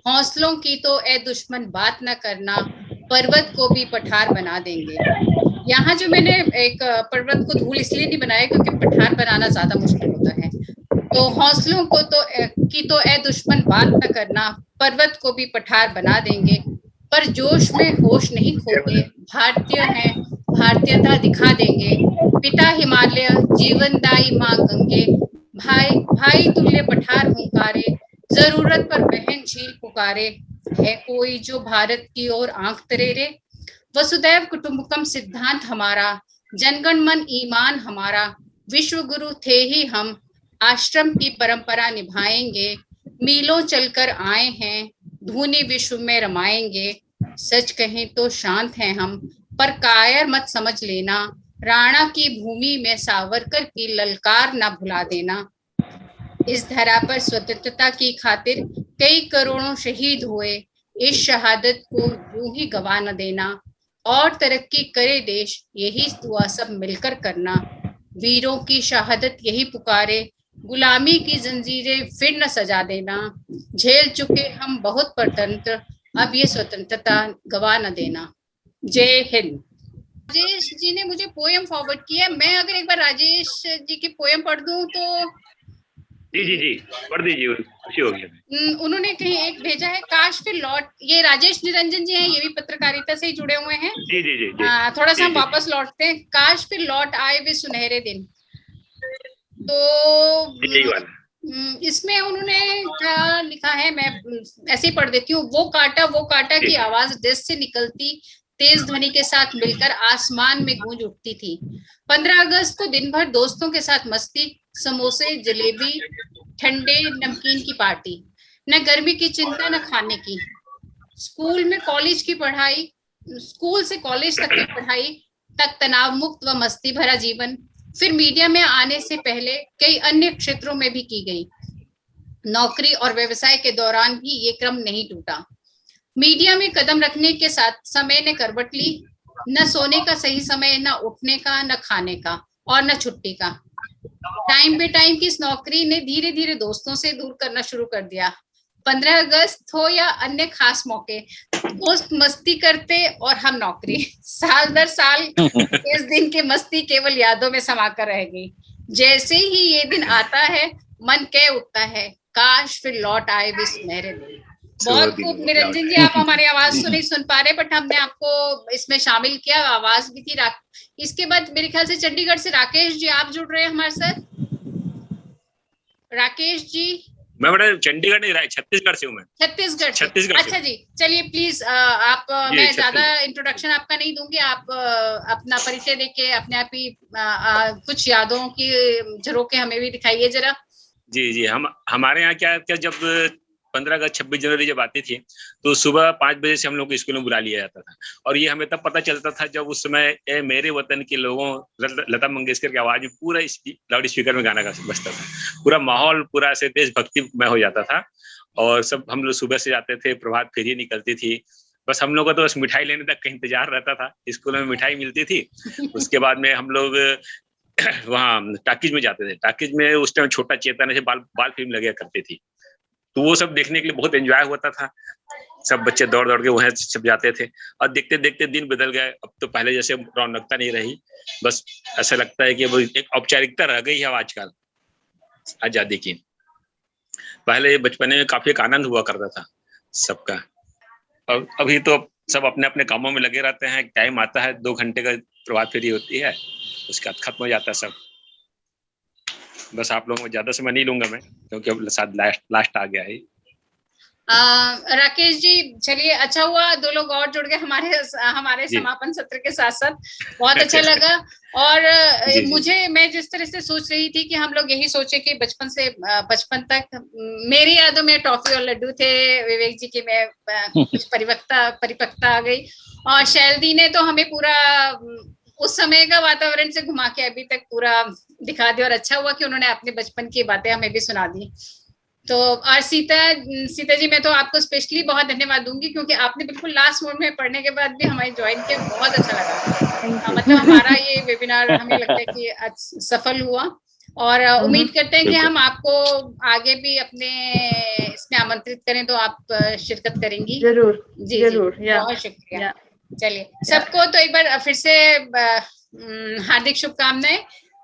हौसलों की तो ए दुश्मन बात न करना, पर्वत को भी पठार बना देंगे। यहाँ जो मैंने एक पर्वत को धूल इसलिए नहीं बनाया क्योंकि पठार बनाना ज्यादा मुश्किल होता है। तो हौसलों को तो ए दुश्मन बात न करना, पर्वत को भी पठार बना देंगे। पर जोश में होश नहीं खोते, भारतीय हैं, भारतीयता दिखा देंगे। पिता हिमालय, जीवनदायी माँ गंगे, भाई भाई तुल्य पठार हुंकारे, जरूरत पर बहन झील पुकारे। है कोई जो भारत की ओर आंख तरेरे, वसुदैव कुटुंबकम सिद्धांत हमारा, जनगण मन ईमान हमारा। विश्व गुरु थे ही हम, आश्रम की परंपरा निभाएंगे। मीलों चलकर आए हैं, धूनी विश्व में रमाएंगे। सच कहें तो शांत हैं हम, पर कायर मत समझ लेना। राणा की भूमि में सावरकर की ललकार ना भुला देना। इस धरा पर स्वतंत्रता की खातिर कई करोड़ों शहीद हुए, इस शहादत को यूं ही गवा न देना। और तरक्की करे देश, यही दुआ सब मिलकर करना। वीरों की शहादत यही पुकारे, गुलामी की जंजीरें फिर न सजा देना। झेल चुके हम बहुत परतंत्र, अब ये स्वतंत्रता गवा न देना। जय हिंद। राजेश जी ने मुझे पोयम फॉरवर्ड किया, मैं अगर एक बार राजेश जी की पोयम पढ़ दूं तो। जी जी जी, पढ़ दीजिए, खुशी होगी। उन्होंने कहीं एक भेजा है, काश फिर लौट, ये राजेश निरंजन जी हैं, ये भी पत्रकारिता से ही जुड़े हुए हैं। जी जी जी जी, थोड़ा सा जी, हम जी, वापस लौटते हैं। काश फिर लौट आए वे सुनहरे दिन। तो यही वाला। इसमें उन्होंने क्या लिखा है, मैं ऐसे ही पढ़ देती हूँ। वो काटा की आवाज डेस्क से निकलती, तेज ध्वनि के साथ मिलकर आसमान में गूंज उठती थी। 15 अगस्त को दिन भर दोस्तों के साथ मस्ती, समोसे, जलेबी, ठंडे नमकीन की पार्टी। न गर्मी की चिंता, न खाने की। स्कूल में कॉलेज की पढ़ाई, स्कूल से कॉलेज तक की पढ़ाई तक तनाव मुक्त व मस्ती भरा जीवन। फिर मीडिया में आने से पहले कई अन्य क्षेत्रों में भी की गई नौकरी और व्यवसाय के दौरान भी ये क्रम नहीं टूटा। मीडिया में कदम रखने के साथ समय ने करवट ली, न सोने का सही समय, न उठने का, न खाने का और न छुट्टी का। टाइम पे टाइम की इस नौकरी ने धीरे धीरे दोस्तों से दूर करना शुरू कर दिया। 15 अगस्त हो या अन्य खास मौके, दोस्त मस्ती करते और हम नौकरी। साल दर साल इस दिन की मस्ती केवल यादों में समाकर रह गई। जैसे ही ये दिन आता है, मन कह उठता है, काश फिर लौट आए वे सुनहरे दिन। बहुत खूब निरंजन जी, आप हमारी आवाज तो नहीं सुन पा रहे, बट हमने आपको इसमें शामिल किया, आवाज भी थी। इसके बाद मेरे ख्याल से चंडीगढ़ से राकेश जी आप जुड़ रहे हैं हमारे साथ। राकेश जी। मैं बड़ा चंडीगढ़ नहीं रहा, छत्तीसगढ़ से हूँ मैं। छत्तीसगढ़। अच्छा जी, चलिए प्लीज आप, मैं ज्यादा इंट्रोडक्शन आपका नहीं दूंगी, आप अपना परिचय देके अपने आप ही कुछ यादों की झरोके हमें भी दिखाइए जरा। जी जी, हमारे यहाँ क्या जब 15 अगस्त 26 जनवरी जब आती थी तो सुबह 5 बजे से हम लोग को स्कूल में बुला लिया जाता था। और ये हमें तब पता चलता था जब उस समय मेरे वतन के लोगों, लता मंगेशकर की आवाज में पूरा लाउड स्पीकर में गाना बजता था। पूरा माहौल पूरा ऐसे देशभक्ति में हो जाता था। और सब हम लोग सुबह से जाते थे, प्रभात फेरी निकलती थी। बस हम लोग को तो बस मिठाई लेने तक का इंतजार रहता था। स्कूल में मिठाई मिलती थी। उसके बाद में हम लोग वहाँ टाकीज में जाते थे। टाकीज में उस टाइम छोटा चेतन ऐसे बाल फिल्म लगे करती थी, तो वो सब देखने के लिए बहुत एंजॉय होता था। सब बच्चे दौड़ दौड़ के वहाँ सब जाते थे। और देखते देखते दिन बदल गए। अब तो पहले जैसे रौनकता नहीं रही। बस ऐसा लगता है कि वो एक औपचारिकता रह गई है आजकल आजादी की। पहले बचपन में काफी एक आनंद हुआ करता था सबका, और अभी तो सब अपने अपने कामों में लगे रहते हैं। टाइम आता है 2 घंटे का प्रभात फेरी होती है, उसके बाद खत्म हो जाता है सब। बस आप लोगों को ज्यादा समय नहीं लूंगा मैं, क्योंकि अब शायद लास्ट आ गया है। राकेश जी, चलिए अच्छा हुआ 2 लोग और जुड़ गए हमारे समापन सत्र के साथ साथ, बहुत अच्छा लगा। और मैं जिस तरह से सोच रही थी कि हम लोग यही सोचे कि बचपन तक मेरी यादों में टॉफी और लड्डू थे, विवेक जी की में कुछ परिपक्वता आ गई, और शैलदी ने तो हमें पूरा उस समय का वातावरण से घुमा के अभी तक पूरा दिखा दिया, और अच्छा हुआ कि उन्होंने अपने बचपन की बातें हमें भी सुना दी। तो और सीता जी, मैं तो आपको स्पेशली बहुत धन्यवाद दूंगी, क्योंकि आपने बिल्कुल लास्ट मोड में पढ़ने के बाद भी हमारी ज्वाइन किया, बहुत अच्छा लगा। मतलब हमारा ये वेबिनार हमें लगता है कि सफल हुआ, और उम्मीद करते हैं कि हम आपको आगे भी अपने इसमें आमंत्रित करें तो आप शिरकत करेंगी। जरूर जी जरूर, बहुत शुक्रिया। चलिए सबको तो एक बार फिर से हार्दिक शुभकामनाएं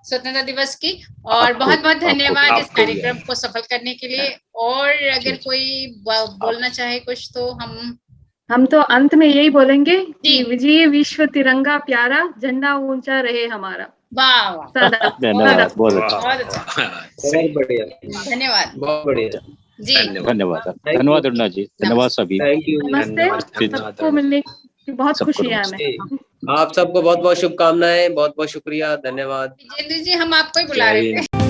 स्वतंत्रता दिवस की, और बहुत बहुत धन्यवाद इस कार्यक्रम को सफल करने के लिए। और अगर कोई बोलना चाहे कुछ, तो हम तो अंत में यही बोलेंगे कि विजय विश्व तिरंगा प्यारा, झंडा ऊंचा रहे हमारा। वाह वाह, धन्यवाद, बहुत अच्छा, बढ़िया, धन्यवाद, बहुत बढ़िया जी, धन्यवाद, धन्यवाद अरुणा जी, धन्यवाद सभी। थैंक यू, नमस्ते, सबको मिलने की बहुत खुशी है हमें। आप सबको बहुत बहुत शुभकामनाएं, बहुत बहुत शुक्रिया, धन्यवाद। जितेंद्र जी, हम आपको ही बुला रहे थे।